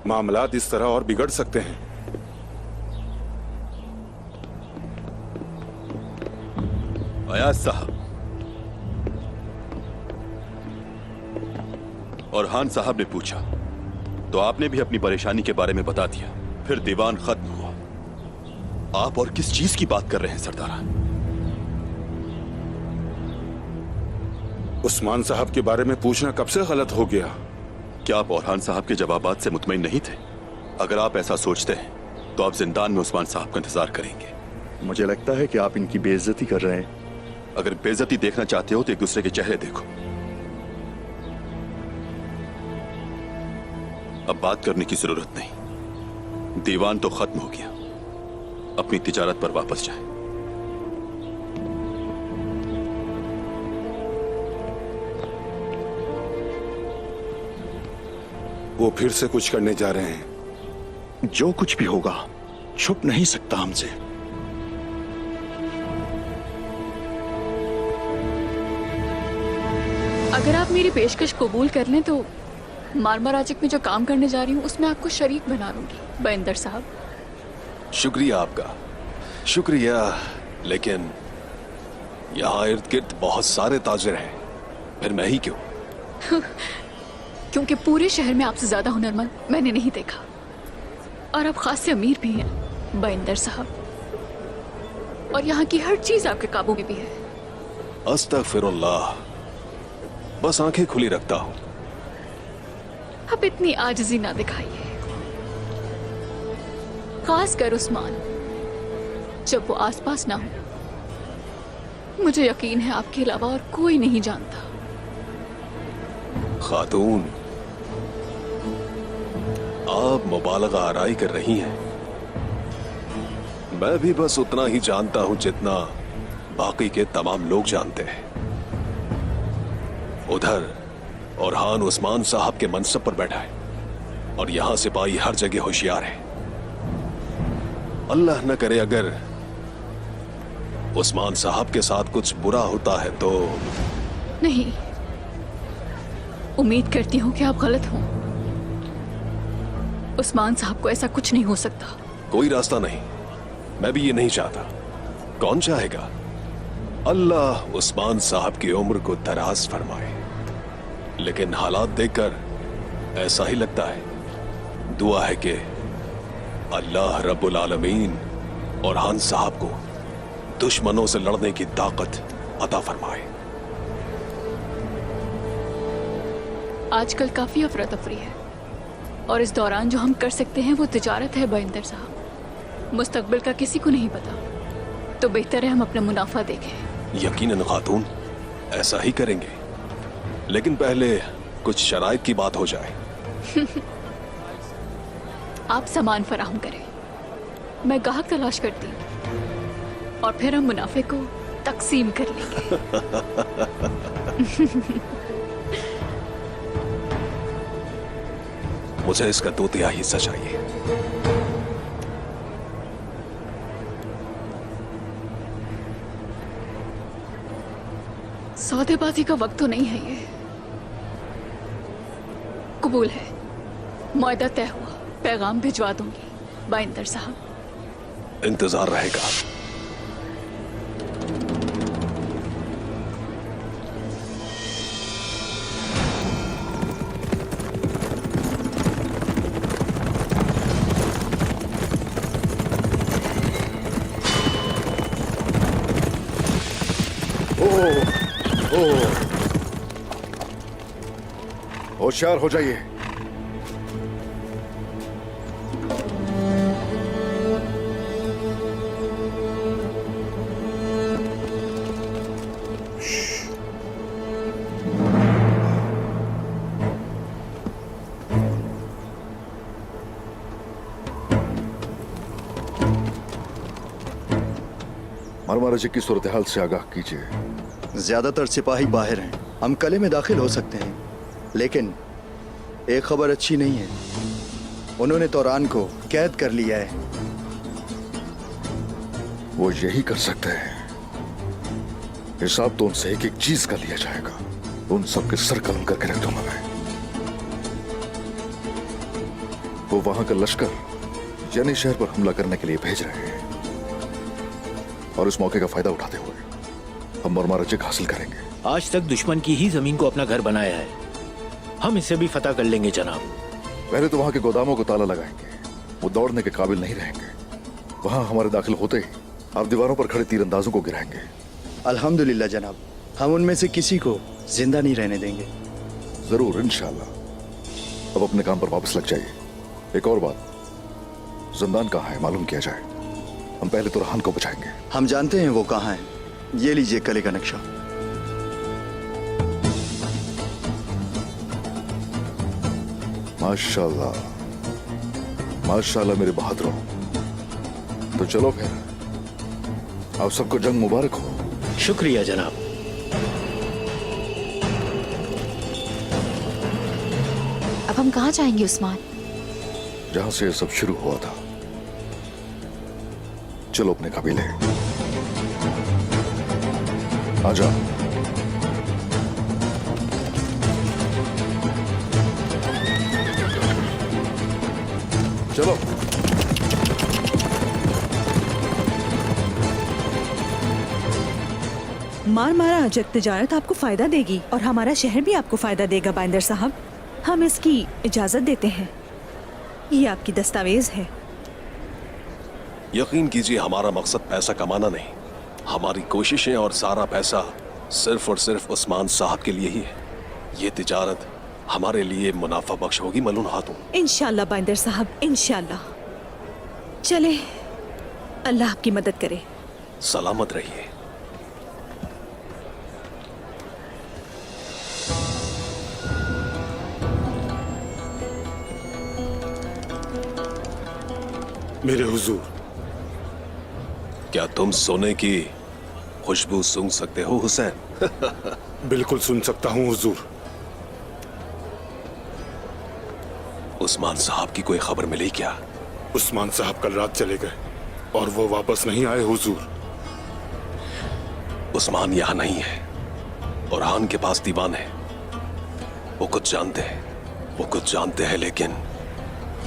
मामलात इस तरह और बिगड़ सकते हैं। अयाज साहब, ओरहान साहब ने पूछा तो आपने भी अपनी परेशानी के बारे में बता दिया, फिर दीवान खत्म हुआ। आप और किस चीज की बात कर रहे हैं सरदार? उस्मान साहब के बारे में पूछना कब से गलत हो गया? क्या आप ओरहान साहब के जवाबात से मुतमईन नहीं थे? अगर आप ऐसा सोचते हैं तो आप जिंदान में उस्मान साहब का इंतजार करेंगे। मुझे लगता है कि आप इनकी बेइज्जती कर रहे हैं। अगर बेइज्जती देखना चाहते हो तो एक दूसरे के चेहरे देखो। अब बात करने की जरूरत नहीं, दीवान तो खत्म हो गया। अपनी तिजारत पर वापस जाए। वो फिर से कुछ करने जा रहे हैं। जो कुछ भी होगा छुप नहीं सकता हमसे। अगर आप मेरी पेशकश कबूल कर लें तो मारमाराजिक में जो काम करने जा रही हूँ उसमें आपको शरीक बना लूंगी बाइंदर साहब। शुक्रिया आपका, शुक्रिया। लेकिन यहाँ इर्द गिर्द बहुत सारे ताजिर हैं, फिर मैं ही क्यों? क्योंकि पूरे शहर में आपसे ज्यादा हुनरमंद मैंने नहीं देखा, और आप खास से अमीर भी हैं बाइंदर साहब, और यहाँ की हर चीज आपके काबू में भी है। अस्तगफिरुल्लाह, बस आंखें खुली रखता हूँ। अब इतनी आजिज़ी ना दिखाइए, खास कर उस्मान जब वो आसपास ना हो। मुझे यकीन है आपके अलावा और कोई नहीं जानता। खातून, आप मुबालगा आराई कर रही हैं। मैं भी बस उतना ही जानता हूं जितना बाकी के तमाम लोग जानते हैं। उधर ओरहान उस्मान साहब के मनसब पर बैठा है और यहां सिपाही हर जगह होशियार है। अल्लाह न करे अगर उस्मान साहब के साथ कुछ बुरा होता है तो। नहीं, उम्मीद करती हूं कि आप गलत हो। उस्मान साहब को ऐसा कुछ नहीं हो सकता। कोई रास्ता नहीं, मैं भी ये नहीं चाहता। कौन चाहेगा? अल्लाह उस्मान साहब की उम्र को दराज फरमाए, लेकिन हालात देखकर ऐसा ही लगता है। दुआ है कि अल्लाह रब्बुल आलमीन ओरहान साहब को दुश्मनों से लड़ने की ताकत अता फरमाए। आजकल काफी अफरा तफरी है और इस दौरान जो हम कर सकते हैं वो तिजारत है बाइंदर साहब। मुस्तकबिल का किसी को नहीं पता, तो बेहतर है हम अपना मुनाफा देखें। यकीनन खातून, ऐसा ही करेंगे, लेकिन पहले कुछ शराइत की बात हो जाए। आप सामान फराहम करें, मैं गाहक तलाश करती हूँ और फिर हम मुनाफे को तकसीम कर लेंगे। मुझे इसका 2/3 हिस्सा चाहिए। सौदेबाजी का वक्त तो नहीं है ये। कबूल है, मुआहदा तय हुआ। पैगाम भिजवा दूंगी बाइंदर साहब। इंतजार रहेगा। होशियार हो जाइए। मरमरा जी की सूरत हाल से आगाह कीजिए। ज्यादातर सिपाही बाहर हैं। हम कले में दाखिल हो सकते हैं, लेकिन एक खबर अच्छी नहीं है। उन्होंने तौरान को कैद कर लिया है। वो यही कर सकते हैं। हिसाब तो उनसे एक एक चीज का लिया जाएगा। उन सबके सर कलम करके रख दूंगा मैं। वो वहां का लश्कर जनी शहर पर हमला करने के लिए भेज रहे हैं और इस मौके का फायदा उठाते हुए हम मरमरा जिक हासिल करेंगे। आज तक दुश्मन की ही जमीन को अपना घर बनाया है, हम इसे भी फतह कर लेंगे जनाब। पहले तो वहां के गोदामों को ताला लगाएंगे। वो दौड़ने के काबिल नहीं रहेंगे। वहां हमारे दाखिल होते ही आप दीवारों पर खड़े तीरंदाजों को गिराएंगे। अल्हम्दुलिल्लाह जनाब, हम उनमें से किसी को जिंदा नहीं रहने देंगे। जरूर, इंशाल्लाह। अब अपने काम पर वापस लग जाइए। एक और बात, जिंदान कहाँ है मालूम किया जाए। हम पहले तो रहान को बचाएंगे। हम जानते हैं वो कहाँ है। ये लीजिए कले का नक्शा। माशाल्लाह, माशाल्लाह मेरे बहादुरों। तो चलो फिर, आप सबको जंग मुबारक हो। शुक्रिया जनाब। अब हम कहाँ जाएंगे उस्मान? जहां से ये सब शुरू हुआ था। चलो अपने कबीले। आजा। चलो। मार मारा अजक तिजारत आपको फायदा देगी और हमारा शहर भी आपको फायदा देगा बाइंदर साहब। हम इसकी इजाजत देते हैं। ये आपकी दस्तावेज है। यकीन कीजिए, हमारा मकसद पैसा कमाना नहीं। हमारी कोशिशें और सारा पैसा सिर्फ और सिर्फ उस्मान साहब के लिए ही है। ये तिजारत हमारे लिए मुनाफा बख्श होगी मलून हाथों। इंशाल्लाह बाइंदर साहब, इंशाल्लाह। चले, अल्लाह आपकी मदद करे। सलामत रहिए। मेरे हुजूर। क्या तुम सोने की खुशबू सूंघ सकते हो हुसैन? बिल्कुल सुन सकता हूँ हुजूर। उस्मान साहब की कोई खबर मिली क्या? उस्मान साहब कल रात चले गए और वो वापस नहीं आए हुजूर। उस्मान यहाँ नहीं है। ओरहान के पास दीवान है। वो कुछ जानते हैं लेकिन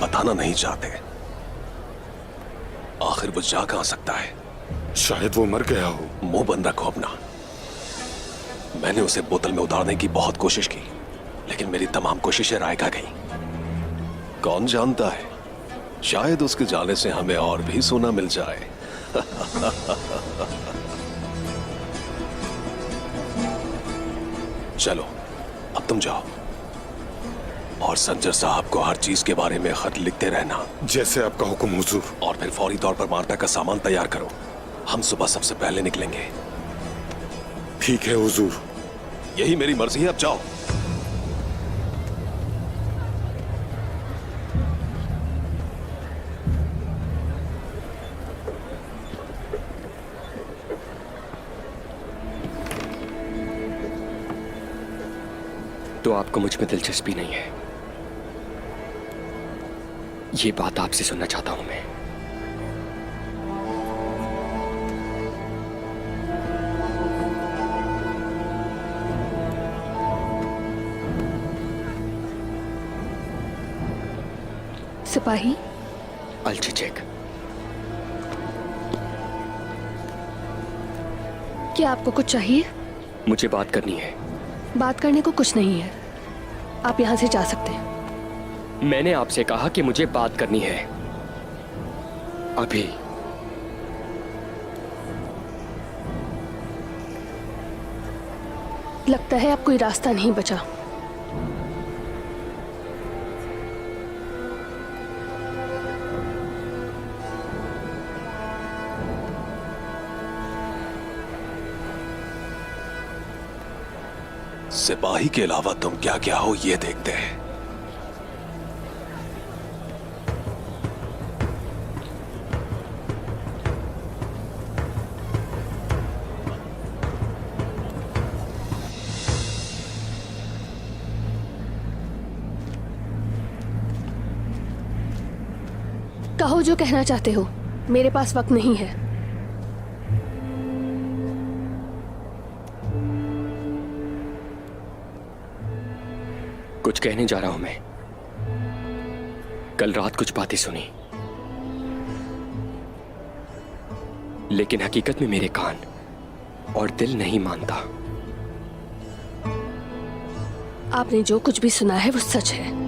बताना नहीं चाहते। आखिर वो जा कहां सकता है? शायद वो मर गया हो। मुंह बंद रखो अपना। मैंने उसे बोतल में उतारने की बहुत कोशिश की लेकिन मेरी तमाम कोशिशें राय खा गई। कौन जानता है, शायद उसके जाने से हमें और भी सोना मिल जाए। चलो अब तुम जाओ और संजर साहब को हर चीज के बारे में खत लिखते रहना। जैसे आपका हुक्म हुजूर। और फिर फौरी तौर पर मार्टा का सामान तैयार करो। हम सुबह सबसे पहले निकलेंगे। ठीक है हुजूर। यही मेरी मर्जी है, अब जाओ। तो आपको मुझ में दिलचस्पी नहीं है? ये बात आपसे सुनना चाहता हूं मैं। सिपाही अल्चिचेक, क्या आपको कुछ चाहिए? मुझे बात करनी है। बात करने को कुछ नहीं है, आप यहाँ से जा सकते हैं। मैंने आपसे कहा कि मुझे बात करनी है अभी। लगता है अब कोई रास्ता नहीं बचा। सिपाही के अलावा तुम क्या क्या हो ये देखते हैं। कहो जो कहना चाहते हो, मेरे पास वक्त नहीं है। कुछ कहने जा रहा हूं मैं। कल रात कुछ बातें सुनी, लेकिन हकीकत में मेरे कान और दिल नहीं मानता। आपने जो कुछ भी सुना है वो सच है।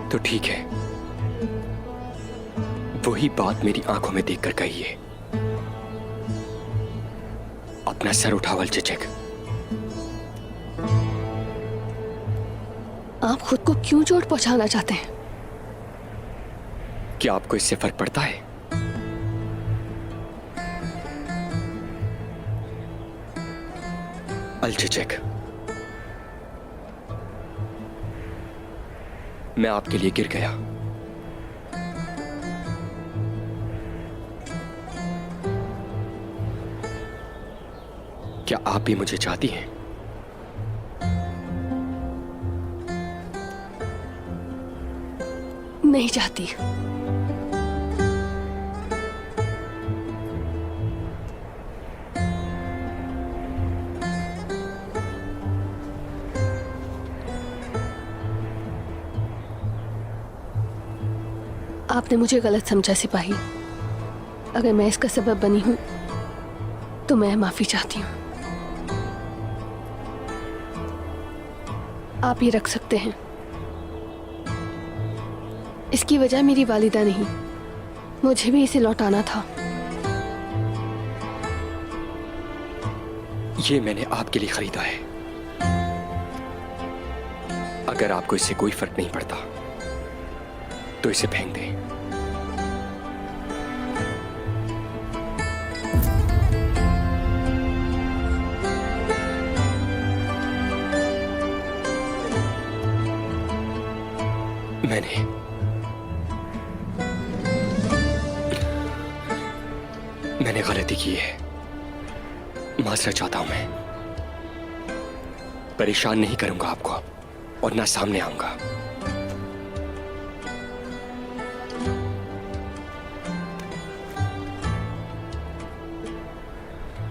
तो ठीक है, वही बात मेरी आंखों में देखकर कहिए। अपना सर उठाओ अल्चिचेक। आप खुद को क्यों चोट पहुंचाना चाहते हैं? क्या आपको इससे फर्क पड़ता है? अल्चिचेक, मैं आपके लिए गिर गया। क्या आप भी मुझे चाहती हैं? नहीं चाहती। आपने मुझे गलत समझा सिपाही। अगर मैं इसका सबब बनी हूं तो मैं माफी चाहती हूं। आप ये रख सकते हैं। इसकी वजह मेरी वालिदा नहीं, मुझे भी इसे लौटाना था। ये मैंने आपके लिए खरीदा है। अगर आपको इससे कोई फर्क नहीं पड़ता तो इसे फेंक दें। मैंने गलती की है। माजरत चाहता हूं मैं। परेशान नहीं करूंगा आपको और ना सामने आऊंगा।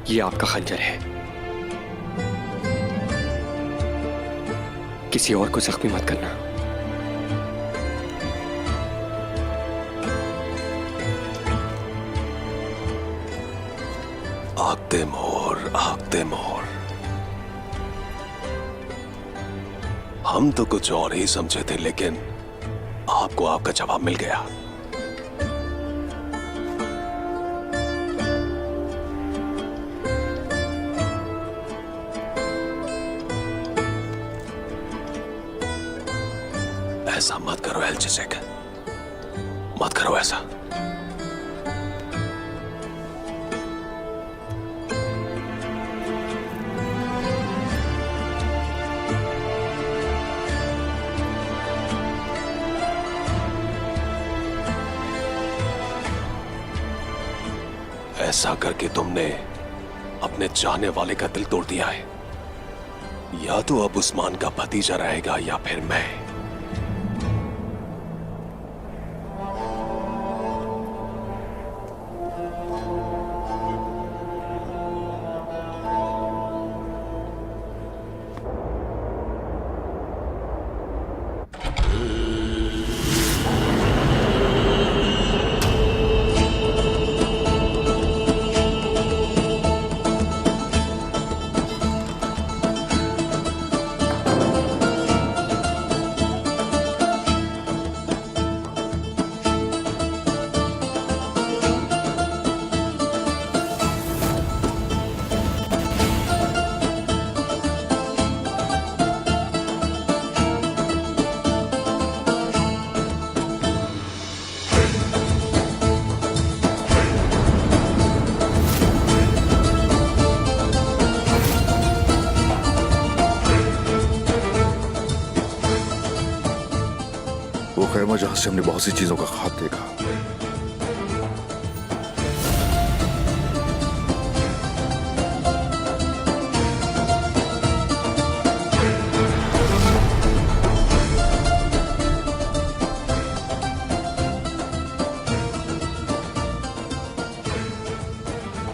ये आपका खंजर है। किसी और को जख्मी मत करना। आगते मोर, आगते मोर। हम तो कुछ और ही समझे थे, लेकिन आपको आपका जवाब मिल गया। ऐसा मत करो एल्चिसेक, मत करो ऐसा। ऐसा करके तुमने अपने चाहने वाले का दिल तोड़ दिया है। या तो अब उस्मान का भतीजा रहेगा या फिर मैं। वो खैमा जहां से हमने बहुत सी चीजों का ख्वाब देखा।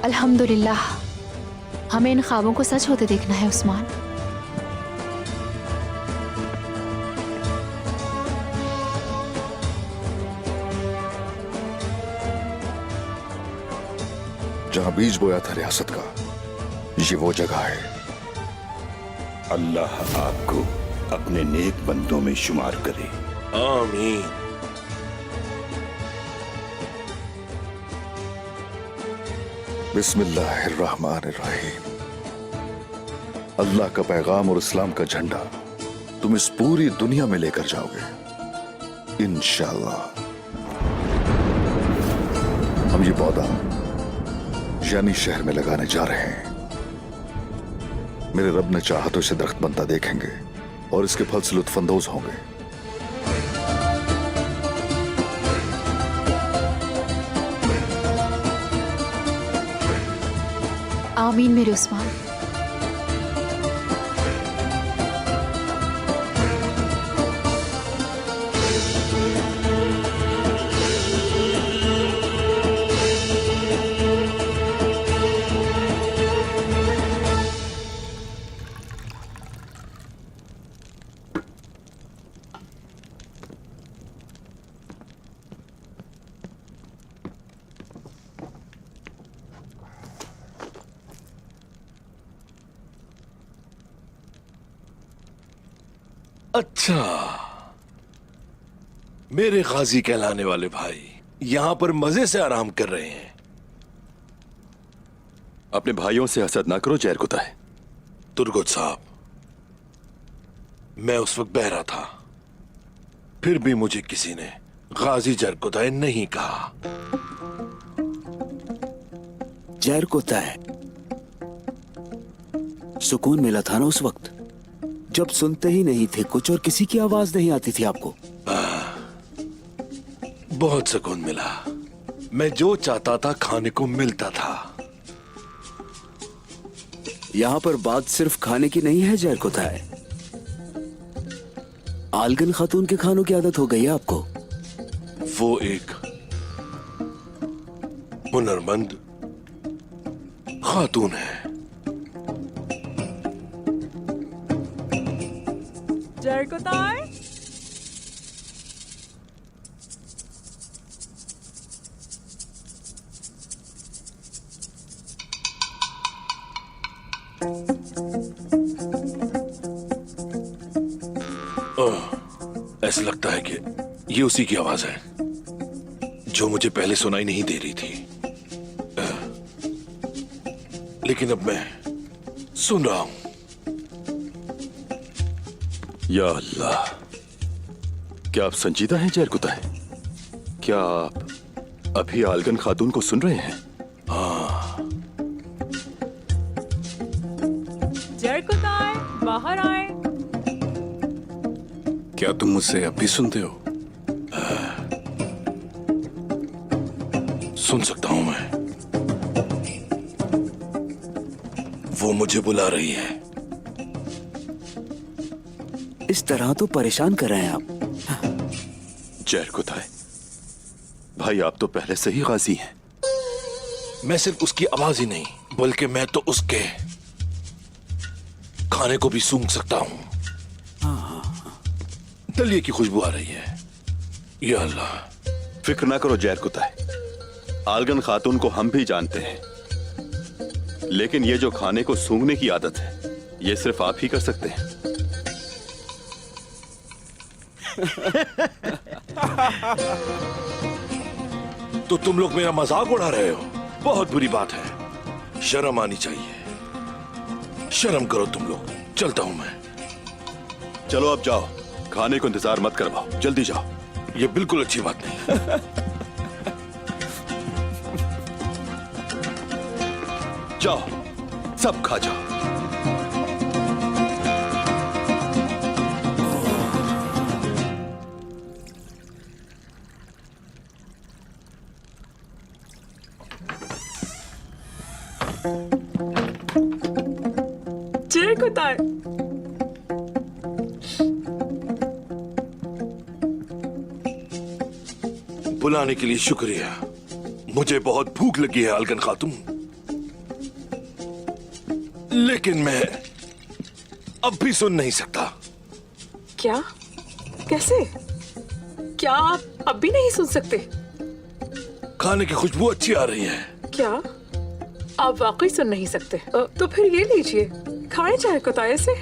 अल्हम्दुलिल्लाह, हमें इन ख्वाबों को सच होते देखना है उस्मान। जहां बीज बोया था रियासत का, ये वो जगह है। अल्लाह आपको अपने नेक बंदों में शुमार करे। आमीन। बिस्मिल्लाहिर्रहमानिर्रहीम। अल्लाह का पैगाम और इस्लाम का झंडा तुम इस पूरी दुनिया में लेकर जाओगे इंशाअल्लाह। हम ये पौधा यानी शहर में लगाने जा रहे हैं। मेरे रब ने चाहा तो इसे दरख्त बनता देखेंगे और इसके फल से लुत्फानंदोज होंगे। आमीन मेरे उस्मान। अच्छा, मेरे गाजी कहलाने वाले भाई यहां पर मजे से आराम कर रहे हैं। अपने भाइयों से हसद ना करो जैरकुताय। तुर्गुत साहब, मैं उस वक्त बहरा था, फिर भी मुझे किसी ने गाजी जरकुताय नहीं कहा। जैरकुताय, सुकून मिला था ना उस वक्त जब सुनते ही नहीं थे कुछ और किसी की आवाज नहीं आती थी आपको। बहुत सुकून मिला। मैं जो चाहता था खाने को मिलता था। यहाँ पर बात सिर्फ खाने की नहीं है जरकुताय। आलगन खातून के खानों की आदत हो गई है आपको। वो एक हुनरमंद खातून है। जरकुताय, ऐसा लगता है कि ये उसी की आवाज है जो मुझे पहले सुनाई नहीं दे रही थी। लेकिन अब मैं सुन रहा हूं। या अल्लाह, क्या आप संजीदा हैं जरकुताय? क्या आप अभी आलगन खातून को सुन रहे हैं? हाँ। जरकुताय, बाहर आए। क्या तुम मुझसे अब भी सुनते हो? सुन सकता हूं मैं। वो मुझे बुला रही है। इस तरह तो परेशान कर रहे हैं आप। जरकुताय भाई, आप तो पहले से ही गाजी हैं। मैं सिर्फ उसकी आवाज ही नहीं, बल्कि मैं तो उसके खाने को भी सूंघ सकता हूं। दलिए की खुशबू आ रही है। या अल्लाह। फिक्र ना करो जरकुताय, आलगन खातून को हम भी जानते हैं, लेकिन ये जो खाने को सूंघने की आदत है, ये सिर्फ आप ही कर सकते हैं। तो तुम लोग मेरा मजाक उड़ा रहे हो? बहुत बुरी बात है। शर्म आनी चाहिए। शर्म करो तुम लोग। चलता हूं मैं। चलो अब जाओ, खाने को इंतजार मत करवाओ, जल्दी जाओ। ये बिल्कुल अच्छी बात नहीं। जाओ, सब खा जाओ। जरकुताय, बुलाने के लिए शुक्रिया। मुझे बहुत भूख लगी है आलगन खातून, लेकिन मैं अब भी सुन नहीं सकता। क्या? कैसे? क्या आप अब भी नहीं सुन सकते? खाने की खुशबू अच्छी आ रही है। क्या आप वाकई सुन नहीं सकते? तो फिर ये लीजिए, खाएं जरकुताय से।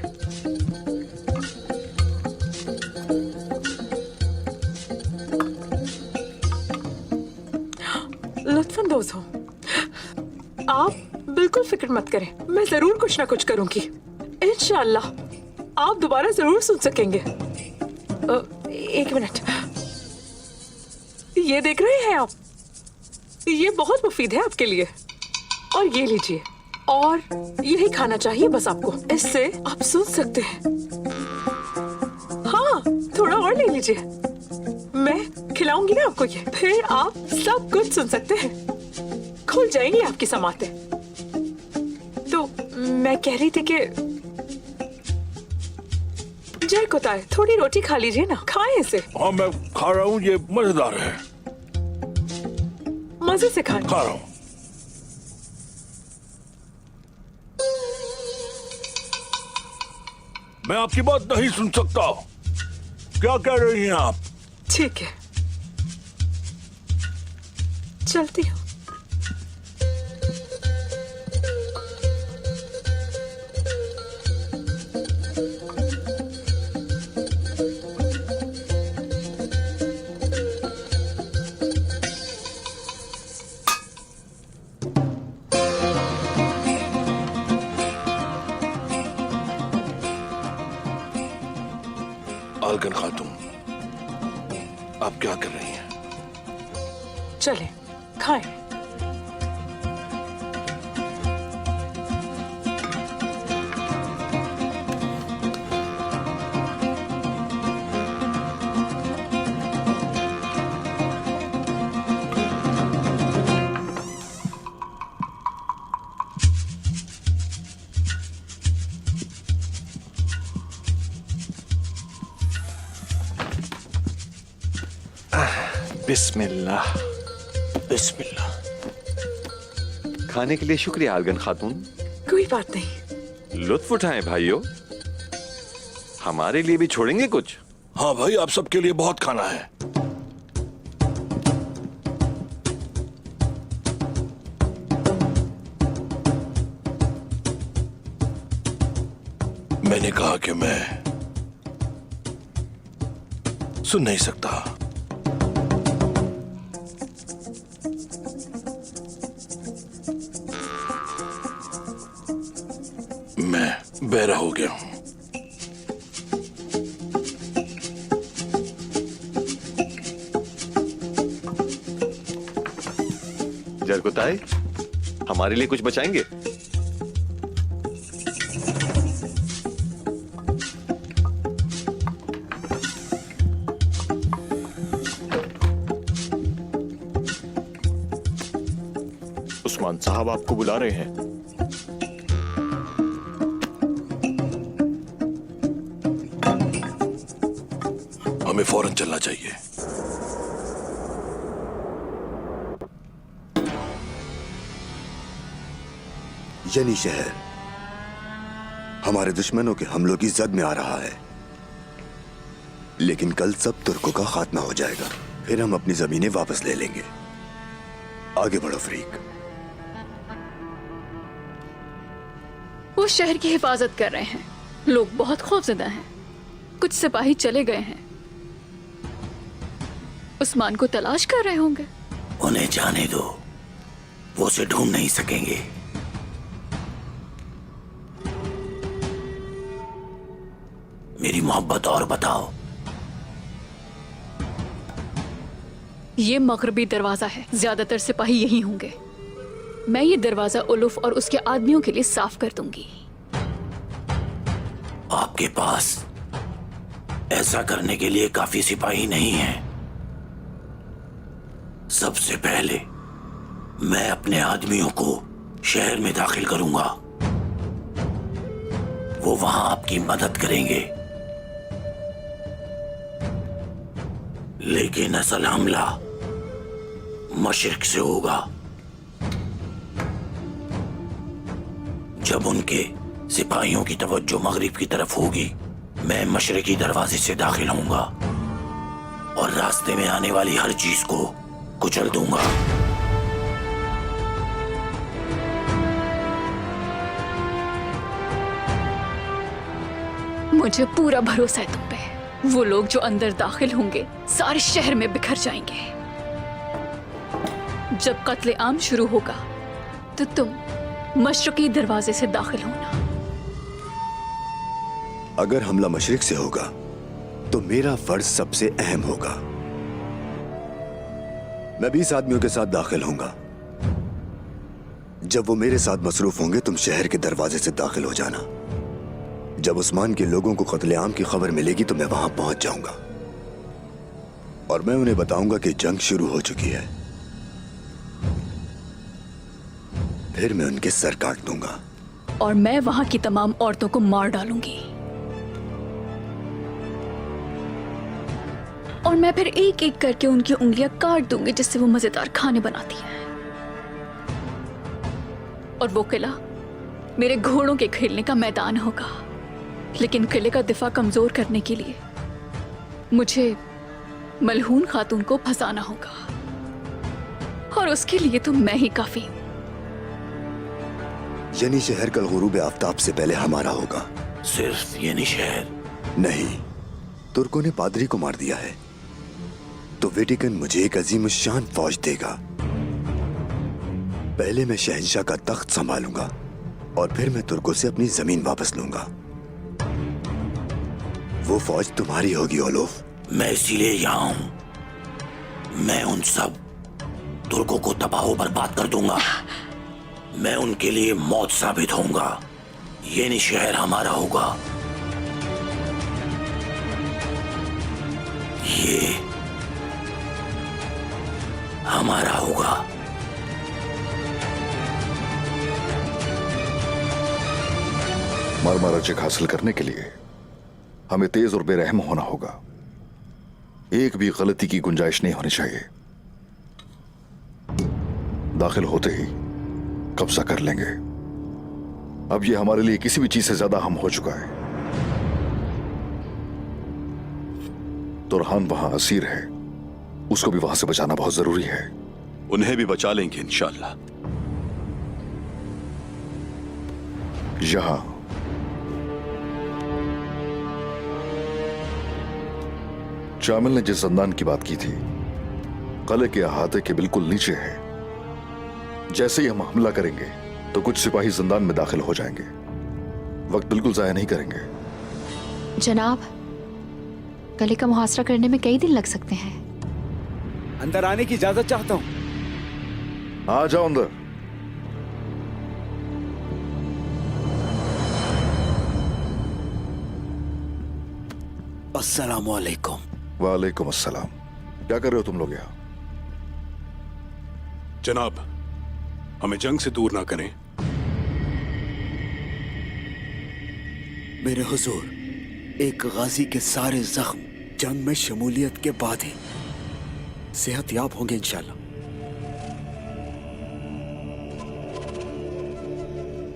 लुत्फानंदोज़ हो। आप बिल्कुल फिक्र मत करें, मैं जरूर कुछ ना कुछ करूंगी। इंशाअल्लाह आप दोबारा जरूर सुन सकेंगे। एक मिनट, ये देख रहे हैं आप? ये बहुत मुफीद है आपके लिए। और ये लीजिए, और यही खाना चाहिए बस आपको। इससे आप सुन सकते हैं। हाँ, थोड़ा और ले लीजिए, मैं खिलाऊंगी ना आपको ये। फिर आप सब कुछ सुन सकते हैं। खुल जाएंगी आपकी समातें। तो मैं कह रही थी कि जरकुताय, थोड़ी रोटी खा लीजिए ना, खाएं इसे। हाँ, मैं खा रहा हूँ, ये मजेदार है। मजे से खाएं। खा रहा हूँ। मैं आपकी बात नहीं सुन सकता। क्या कह रही हैं आप? ठीक है, चलती हूँ। आलगन खातून, आप क्या कर रही हैं? चलें, खाएं। बिस्मिल्लाह। बिस्मिल्लाह। खाने के लिए शुक्रिया आलगन खातून। कोई बात नहीं। लुत्फ उठाएं भाइयों, हमारे लिए भी छोड़ेंगे कुछ? हाँ भाई, आप सबके लिए बहुत खाना है। मैंने कहा कि मैं सुन नहीं सकता। मैं बहरा हो गया हूं। जरकुताई, हमारे लिए कुछ बचाएंगे? उस्मान साहब आपको बुला रहे हैं। हमें फौरन चलना चाहिए। यनी शहर हमारे दुश्मनों के हमलों की जद में आ रहा है, लेकिन कल सब तुर्कों का खात्मा हो जाएगा, फिर हम अपनी जमीनें वापस ले लेंगे। आगे बढ़ो फरीक। वो शहर की हिफाजत कर रहे हैं। लोग बहुत खौफजदा हैं। कुछ सिपाही चले गए हैं। उस्मान को तलाश कर रहे होंगे। उन्हें जाने दो, वो उसे ढूंढ नहीं सकेंगे। मेरी मोहब्बत और बताओ। ये मगरबी दरवाजा है, ज्यादातर सिपाही यही होंगे। मैं ये दरवाजा उलुफ और उसके आदमियों के लिए साफ कर दूंगी। आपके पास ऐसा करने के लिए काफी सिपाही नहीं हैं। सबसे पहले मैं अपने आदमियों को शहर में दाखिल करूंगा। वो वहां आपकी मदद करेंगे, लेकिन असल हमला मशरिक से होगा। जब उनके सिपाहियों की तवज्जो मगरिब की तरफ होगी, मैं मशरिकी दरवाजे से दाखिल होऊंगा और रास्ते में आने वाली हर चीज को कुचल दूंगा। मुझे पूरा भरोसा है तुम पे। वो लोग जो अंदर दाखिल होंगे सारे शहर में बिखर जाएंगे। जब कत्ले आम शुरू होगा तो तुम मशरकी दरवाजे से दाखिल होना। अगर हमला मशरिक से होगा तो मेरा फर्ज सबसे अहम होगा। मैं 20 आदमियों के साथ दाखिल होऊंगा। जब वो मेरे साथ मसरूफ होंगे, तुम शहर के दरवाजे से दाखिल हो जाना। जब उस्मान के लोगों को कत्लेआम की खबर मिलेगी तो मैं वहां पहुंच जाऊंगा और मैं उन्हें बताऊंगा कि जंग शुरू हो चुकी है। फिर मैं उनके सर काट दूंगा और मैं वहां की तमाम औरतों को मार डालूंगी। और मैं फिर एक एक करके उनकी उंगलियां काट दूंगी, जिससे वो मजेदार खाने बनाती हैं। और वो किला मेरे घोड़ों के खेलने का मैदान होगा, लेकिन किले का दिफा कमजोर करने के लिए मुझे मलहून खातून को फंसाना होगा, और उसके लिए तो मैं ही काफी हूं। यनी शहर कल गुरूब आफताब से पहले हमारा होगा। सिर्फ यनी शहर नहीं, तुर्कों ने पादरी को मार दिया है, तो वेटिकन मुझे एक अजीम शान फौज देगा। पहले मैं शहंशाह का तख्त संभालूंगा और फिर मैं तुर्कों से अपनी जमीन वापस लूंगा। वो फौज तुम्हारी होगी ओलोफ। मैं इसीलिए यहां हूं। मैं उन सब तुर्कों को तबाह बर्बाद कर दूंगा। मैं उनके लिए मौत साबित होऊंगा। ये शहर हमारा होगा। ये हमारा होगा। मरमरा चेक हासिल करने के लिए हमें तेज और बेरहम होना होगा। एक भी गलती की गुंजाइश नहीं होनी चाहिए। दाखिल होते ही कब्जा कर लेंगे। अब ये हमारे लिए किसी भी चीज से ज्यादा अहम हो चुका है। तुरहान वहां असीर है, उसको भी वहां से बचाना बहुत जरूरी है। उन्हें भी बचा लेंगे इंशाअल्लाह। यहां शामिल ने जिस जंदान की बात की थी, किले के अहाते के बिल्कुल नीचे है। जैसे ही हम हमला करेंगे तो कुछ सिपाही जंदान में दाखिल हो जाएंगे। वक्त बिल्कुल जाया नहीं करेंगे। जनाब, किले का मुहासरा करने में कई दिन लग सकते हैं। अंदर आने की इजाजत चाहता हूं। आ जाओ अंदर। अस्सलाम वालेकुम। वालेकुम अस्सलाम। क्या कर रहे हो तुम लोग यहाँ? जनाब, हमें जंग से दूर ना करें। मेरे हुजूर, एक गाजी के सारे जख्म जंग में शमूलियत के बाद ही सेहतयाब होंगे इंशाल्लाह।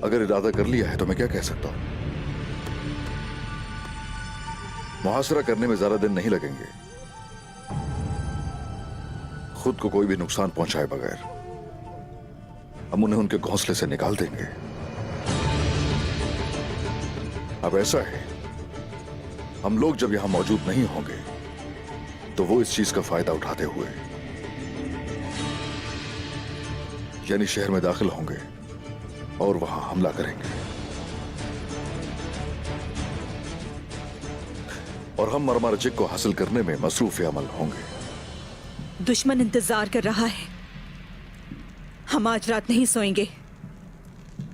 अगर इरादा कर लिया है तो मैं क्या कह सकता हूं? मुहासरा करने में ज्यादा दिन नहीं लगेंगे। खुद को कोई भी नुकसान पहुंचाए बगैर हम उन्हें उनके घोंसले से निकाल देंगे। अब ऐसा है, हम लोग जब यहां मौजूद नहीं होंगे तो वो इस चीज का फायदा उठाते हुए यानी शहर में दाखिल होंगे और वहां हमला करेंगे। और हम मरमरजिक को हासिल करने में मसरूफ अमल होंगे। दुश्मन इंतजार कर रहा है। हम आज रात नहीं सोएंगे।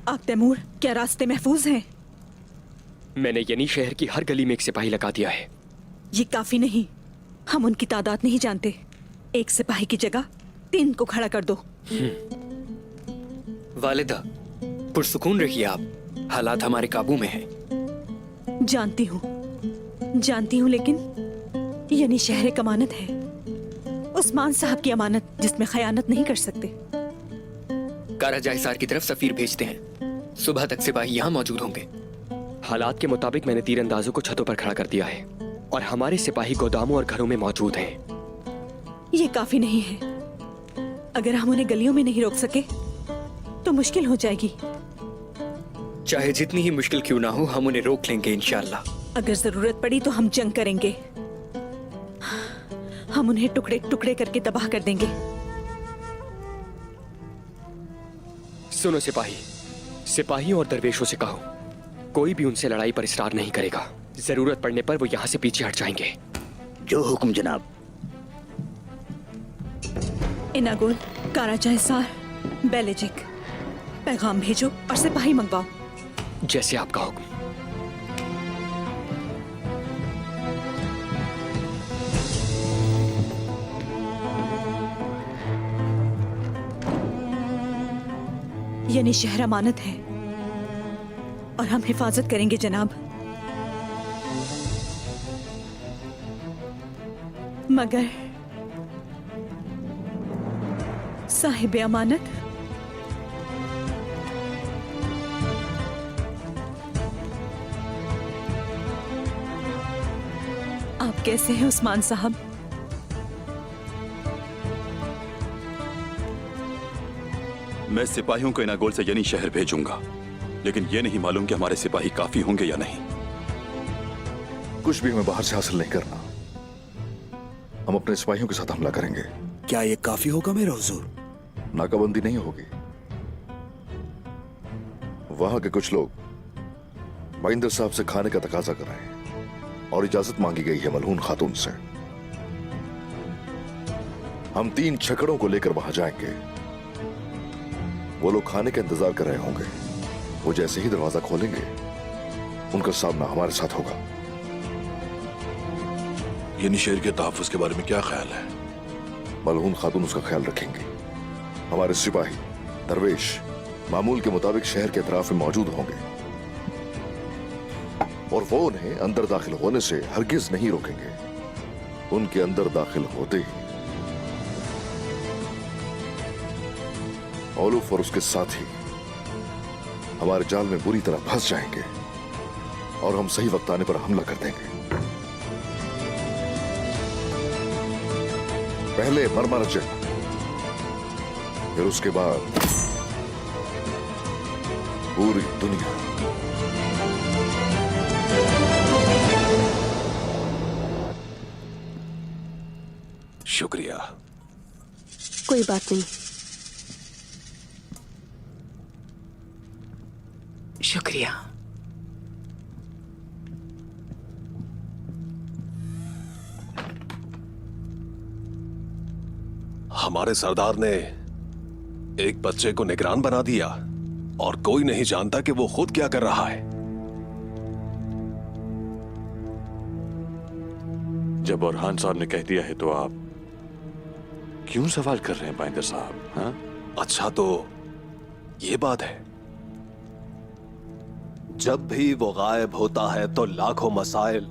आप तैमूर, क्या रास्ते महफूज हैं? मैंने यनी शहर की हर गली में एक सिपाही लगा दिया है। ये काफी नहीं, हम उनकी तादाद नहीं जानते। एक सिपाही की जगह 3 को खड़ा कर दो। वालिदा, पुरसुकून रहिए आप। हालात हमारे काबू में हैं। जानती हूँ, लेकिन यनी शहर एक अमानत है। उस्मान साहब की अमानत, जिसमें खयानत नहीं कर सकते। काराजा हिसार की तरफ सफीर भेजते हैं। सुबह तक सिपाही यहाँ मौजूद होंगे। हालात के मुताबिक मैंने तीरंदाजों को छतों पर खड़ा कर दिया है और हमारे सिपाही गोदामों और घरों में मौजूद हैं। ये काफी नहीं है। अगर हम उन्हें गलियों में नहीं रोक सके तो मुश्किल हो जाएगी। चाहे जितनी ही मुश्किल क्यों ना हो, हम उन्हें रोक लेंगे इंशाअल्लाह। अगर जरूरत पड़ी तो हम जंग करेंगे। हम उन्हें टुकड़े टुकड़े करके तबाह कर देंगे। सुनो सिपाहियों और दरवेशों से कहो, कोई भी उनसे लड़ाई पर इसरार नहीं करेगा। जरूरत पड़ने पर वो यहाँ से पीछे हट जाएंगे। जो हुक्म जनाब। इनागुल, काराजा हिसार, बेलेजिक, पैगाम भेजो और सिपाही मंगवाओ। जैसे आपका हुक्म। यानी शहर अमानत है और हम हिफाजत करेंगे जनाब। मगर साहिब अमानत, आप कैसे हैं उस्मान साहब? मैं सिपाहियों को इनागोल से यनी शहर भेजूंगा, लेकिन यह नहीं मालूम कि हमारे सिपाही काफी होंगे या नहीं। कुछ भी हमें बाहर से हासिल नहीं करना। हम अपने सिपाहियों के साथ हमला करेंगे। क्या ये काफी होगा मेरे हुजूर? नाकाबंदी नहीं होगी। वहां के कुछ लोग बाइंदर साहब से खाने का तकाजा कर रहे हैं और इजाजत मांगी गई है मलहून खातून से। हम 3 छकड़ों को लेकर वहां जाएंगे। वो लोग खाने का इंतजार कर रहे होंगे। वो जैसे ही दरवाजा खोलेंगे, उनका सामना हमारे साथ होगा। यानी शहर के तहफ्फुज़ के बारे में क्या ख्याल है? मलहून खातून उसका ख्याल रखेंगे। हमारे सिपाही दरवेश मामूल के मुताबिक शहर के अतराफ में मौजूद होंगे और वो उन्हें अंदर दाखिल होने से हरगिज नहीं रोकेंगे। उनके अंदर दाखिल होते ही औलूफ और उसके साथी हमारे जाल में बुरी तरह फंस जाएंगे और हम सही वक्त आने पर हमला कर देंगे। पहले मरमरजक, फिर उसके बाद पूरी दुनिया। शुक्रिया। कोई बात नहीं। शुक्रिया। हमारे सरदार ने एक बच्चे को निगरान बना दिया और कोई नहीं जानता कि वो खुद क्या कर रहा है। जब बुरहान साहब ने कह दिया है तो आप क्यों सवाल कर रहे हैं बाइंदर साहब? हाँ? अच्छा तो ये बात है, जब भी वो गायब होता है तो लाखों मसाइल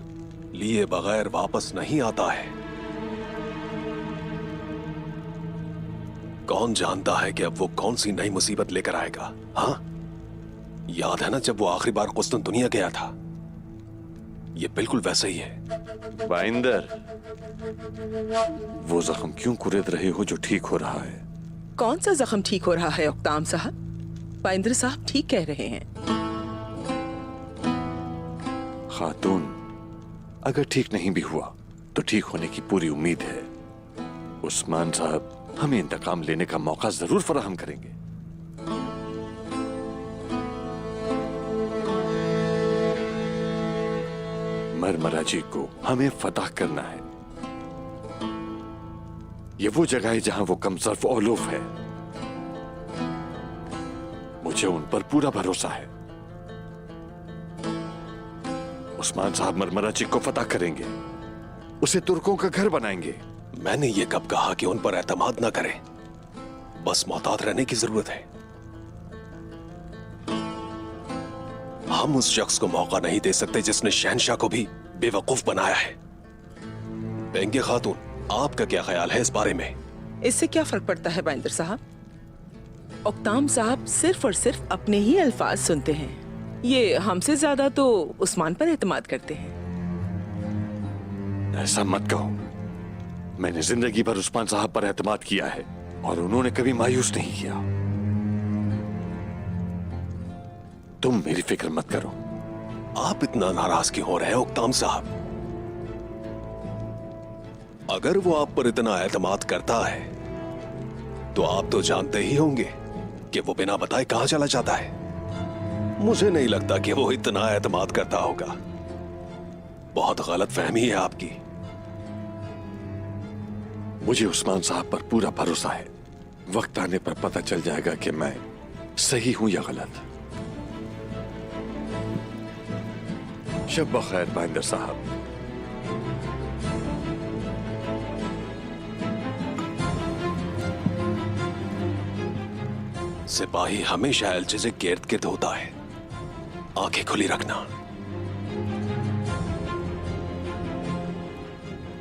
लिए बगैर वापस नहीं आता है। कौन जानता है कि अब वो कौन सी नई मुसीबत लेकर आएगा? हाँ, याद है ना जब वो आखिरी बार कुस्तुन दुनिया गया था? ये बिल्कुल वैसे ही है। बाइंदर, वो जख्म क्यों कुरेद रहे हो जो ठीक हो रहा है? कौन सा जख्म ठीक हो रहा है उक्ताम साहब? बाइंदर साहब ठीक कह रहे हैं। खातून, अगर ठीक नहीं भी हुआ तो ठीक होने की पूरी उम्मीद है। उस्मान साहब हमें इंतकाम लेने का मौका जरूर फराहम करेंगे। मरमरा जी को हमें फतह करना है। ये वो जगह है जहां वो कमसर्फ औलूफ है। मुझे उन पर पूरा भरोसा है। उस्मान साहब मरमरा जी को फतह करेंगे, उसे तुर्कों का घर बनाएंगे। मैंने ये कब कहा कि उन पर एतमाद ना करें? बस मोहतात रहने की जरूरत है। हम उस शख्स को मौका नहीं दे सकते जिसने शहनशाह को भी बेवकूफ बनाया है। बेंगे खातून, आपका क्या ख्याल है इस बारे में? इससे क्या फर्क पड़ता है बाइंदर साहब? उक्ताम साहब सिर्फ और सिर्फ अपने ही अल्फाज सुनते हैं। ये हमसे ज्यादा तो उस्मान पर एतमाद करते हैं। ऐसा मत कहो। मैंने जिंदगी भर उस्मान साहब पर एतमाद किया है और उन्होंने कभी मायूस नहीं किया। तुम मेरी फिक्र मत करो। आप इतना नाराज क्यों हो रहे हैं उक्ताम साहब? अगर वो आप पर इतना एतमाद करता है तो आप तो जानते ही होंगे कि वो बिना बताए कहां चला जाता है। मुझे नहीं लगता कि वो इतना एतमाद करता होगा। बहुत गलत फहमी है आपकी। मुझे उस्मान साहब पर पूरा भरोसा है। वक्त आने पर पता चल जाएगा कि मैं सही हूं या गलत। शब बखैर बाइंदर साहब। सिपाही हमेशा एलचे के इर्द गिर्द होता है, आंखें खुली रखना।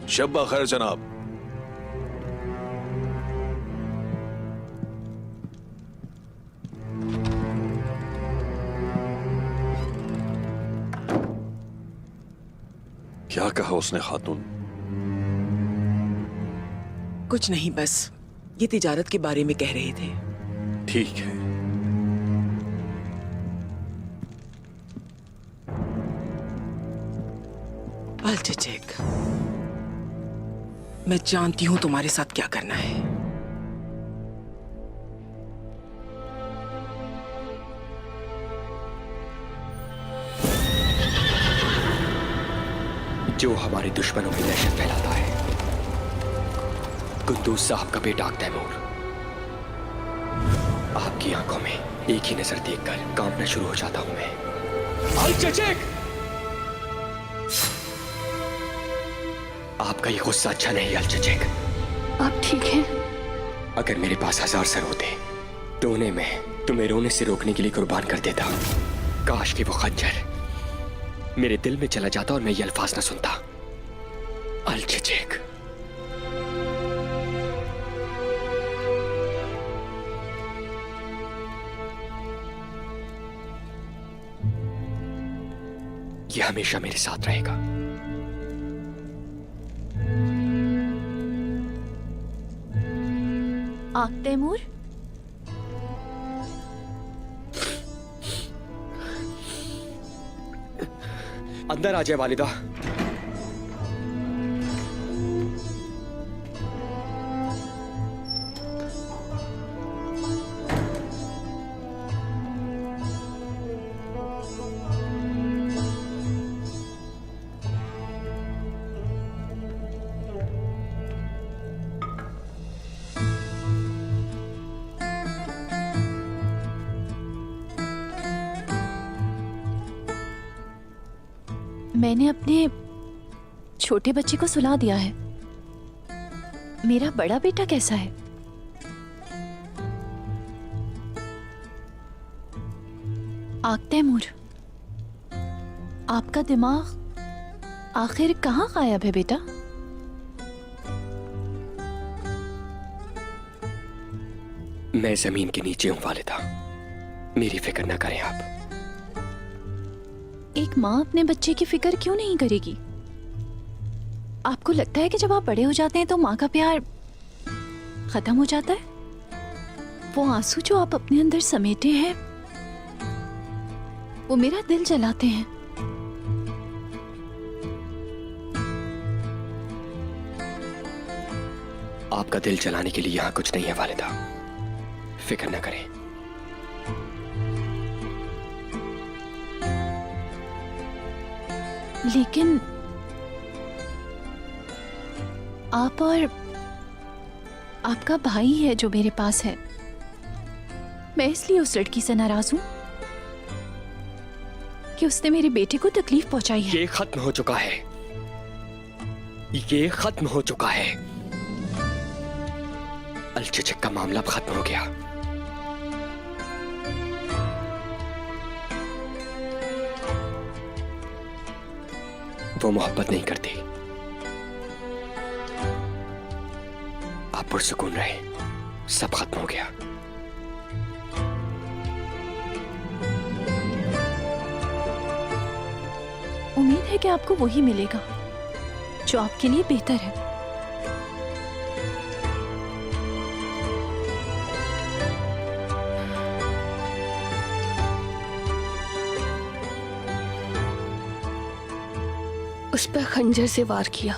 शब बखैर जनाब। क्या कहा उसने खातून? कुछ नहीं, बस ये तिजारत के बारे में कह रहे थे। ठीक है। अल्चेक, मैं जानती हूं तुम्हारे साथ क्या करना है। जो हमारे दुश्मनों की दहशत फैलाता है, कुद्दूस साहब का बेटा तैमूर। आपकी आंखों में एक ही नजर देखकर कांपना शुरू हो जाता हूं मैं। अल्चेक! आपका ये गुस्सा अच्छा नहीं अल्चेक। आप ठीक हैं? अगर मेरे पास 1000 सर होते तो उन्हें मैं तुम्हें रोने से रोकने के लिए कुर्बान कर देता। काश कि वो खंजर मेरे दिल में चला जाता और मैं ये अल्फाज ना सुनता। अल्चेक। ये हमेशा मेरे साथ रहेगा। आंख तैमूर, अंदर आ जाए वालिदा। मैंने अपने छोटे बच्चे को सुला दिया है। मेरा बड़ा बेटा कैसा है? आंख तैमूर, आपका दिमाग आखिर कहाँ गायब है बेटा? मैं जमीन के नीचे हूं वालिदा, मेरी फिक्र न करें आप। एक माँ अपने बच्चे की फिक्र क्यों नहीं करेगी? आपको लगता है कि जब आप बड़े हो जाते हैं तो माँ का प्यार खत्म हो जाता है? वो आंसू जो आप अपने अंदर समेटे हैं वो मेरा दिल जलाते हैं। आपका दिल जलाने के लिए यहाँ कुछ नहीं है वालिदा, फिक्र न करें। लेकिन आप और आपका भाई है जो मेरे पास है, मैं इसलिए उस लड़की से नाराज हूं कि उसने मेरे बेटे को तकलीफ पहुंचाई है। ये खत्म हो चुका है, ये खत्म हो चुका है। अलचचक का मामला अब खत्म हो गया। वो मोहब्बत नहीं करती। आप पुरसुकून रहे, सब खत्म हो गया। उम्मीद है कि आपको वही मिलेगा जो आपके लिए बेहतर है। उस पर खंजर से वार किया,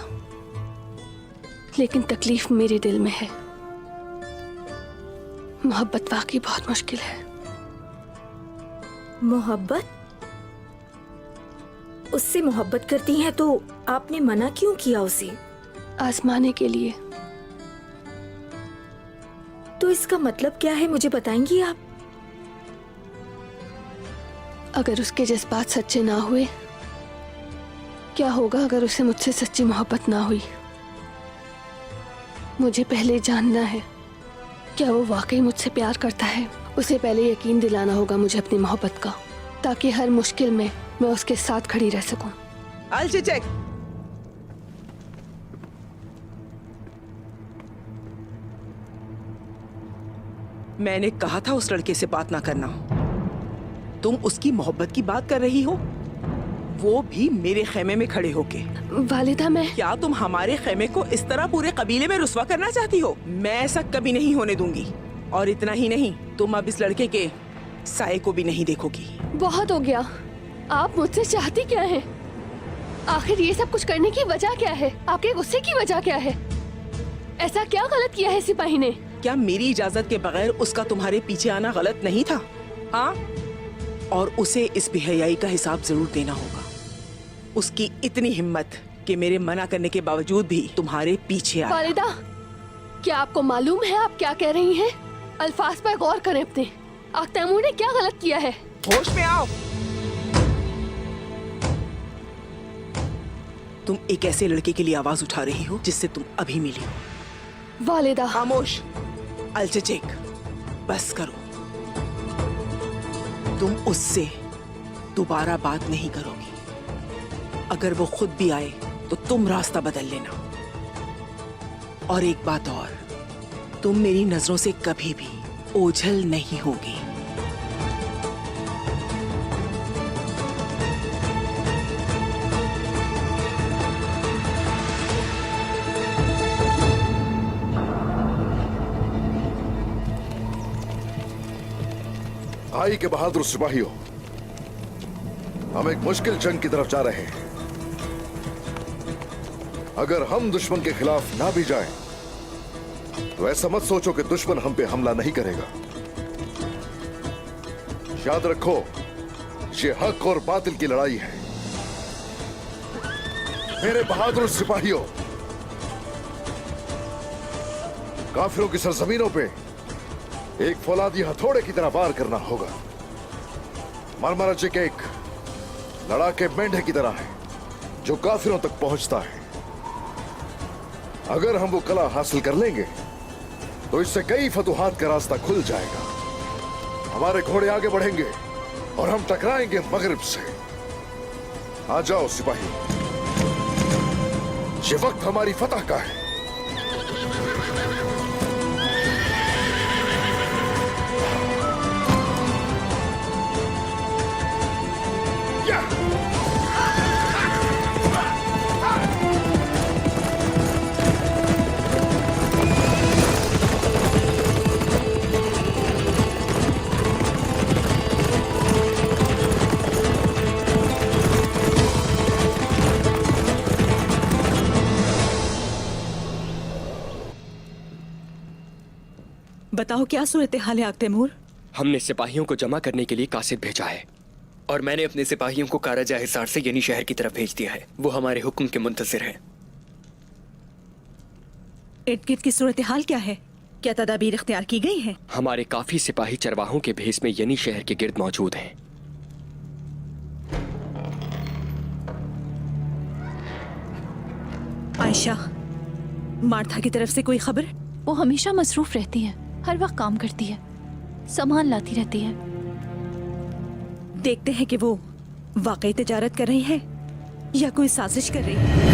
लेकिन तकलीफ मेरे दिल में है। मोहब्बत वाकई बहुत मुश्किल है। मोहब्बत? उससे मोहब्बत करती हैं तो आपने मना क्यों किया उसे? आजमाने के लिए। तो इसका मतलब क्या है, मुझे बताएंगी आप? अगर उसके जज्बात सच्चे ना हुए, क्या होगा अगर उसे मुझसे सच्ची मोहब्बत ना हुई? मुझे पहले जानना है क्या वो वाकई मुझसे प्यार करता है। उसे पहले यकीन दिलाना होगा मुझे अपनी मोहब्बत का, ताकि हर मुश्किल में मैं उसके साथ खड़ी रह सकूं। अलचचक, मैंने कहा था उस लड़के से बात ना करना। तुम उसकी मोहब्बत की बात कर रही हो, वो भी मेरे खेमे में खड़े होके। वालिदा, मैं क्या तुम हमारे खेमे को इस तरह पूरे कबीले में रुस्वा करना चाहती हो? मैं ऐसा कभी नहीं होने दूंगी। और इतना ही नहीं, तुम अब इस लड़के के साये को भी नहीं देखोगी। बहुत हो गया। आप मुझसे चाहती क्या हैं? आखिर ये सब कुछ करने की वजह क्या है? आपके गुस्से की वजह क्या है? ऐसा क्या गलत किया है सिपाही ने? क्या मेरी इजाजत के बगैर उसका तुम्हारे पीछे आना गलत नहीं था? हाँ, और उसे इस बेहयाई का हिसाब जरूर देना होगा। उसकी इतनी हिम्मत कि मेरे मना करने के बावजूद भी तुम्हारे पीछे आया। वालिदा, क्या आपको मालूम है आप क्या कह रही हैं? अल्फाज पर गौर करें अपने। आंख तैमूर ने क्या गलत किया है? होश में आओ। तुम एक ऐसे लड़के के लिए आवाज उठा रही हो जिससे तुम अभी मिली हो। वालिदा, खामोश। अलचचक, बस करो। तुम उससे दोबारा बात नहीं करोगी। अगर वो खुद भी आए तो तुम रास्ता बदल लेना। और एक बात और, तुम मेरी नजरों से कभी भी ओझल नहीं होगी। भाई के बहादुर सिपाहियों, हम एक मुश्किल जंग की तरफ जा रहे हैं। अगर हम दुश्मन के खिलाफ ना भी जाएं, तो ऐसा मत सोचो कि दुश्मन हम पे हमला नहीं करेगा। याद रखो, ये हक और बातिल की लड़ाई है। मेरे बहादुर सिपाहियों, काफिरों की सरजमीनों पे एक फौलादी हथौड़े की तरह वार करना होगा। मरमराजिक एक लड़ाके मेंढे की तरह है जो काफिरों तक पहुंचता है। अगर हम वो कला हासिल कर लेंगे तो इससे कई फतुहात का रास्ता खुल जाएगा। हमारे घोड़े आगे बढ़ेंगे और हम टकराएंगे मगरिब से। आ जाओ सिपाही, ये वक्त हमारी फतह का है। बताओ क्या सूरत हाल है आग तैमूर? हमने सिपाहियों को जमा करने के लिए कासिद भेजा है और मैंने अपने सिपाहियों को काराजा हिसार से यानी शहर की तरफ भेज दिया है। वो हमारे हुक्म के मुंतजिर हैं। इर्द गिर्द की सूरत हाल क्या है? क्या तदाबीर इख्तियार की गई है? हमारे काफी सिपाही चरवाहों के भेस में यानी शहर के गिर्द मौजूद हैं। आयशा, मार्था की तरफ से कोई खबर? वो हमेशा मसरूफ रहती है, हर वक्त काम करती है, सामान लाती रहती है। देखते हैं कि वो वाकई तिजारत कर रही है या कोई साजिश कर रही है।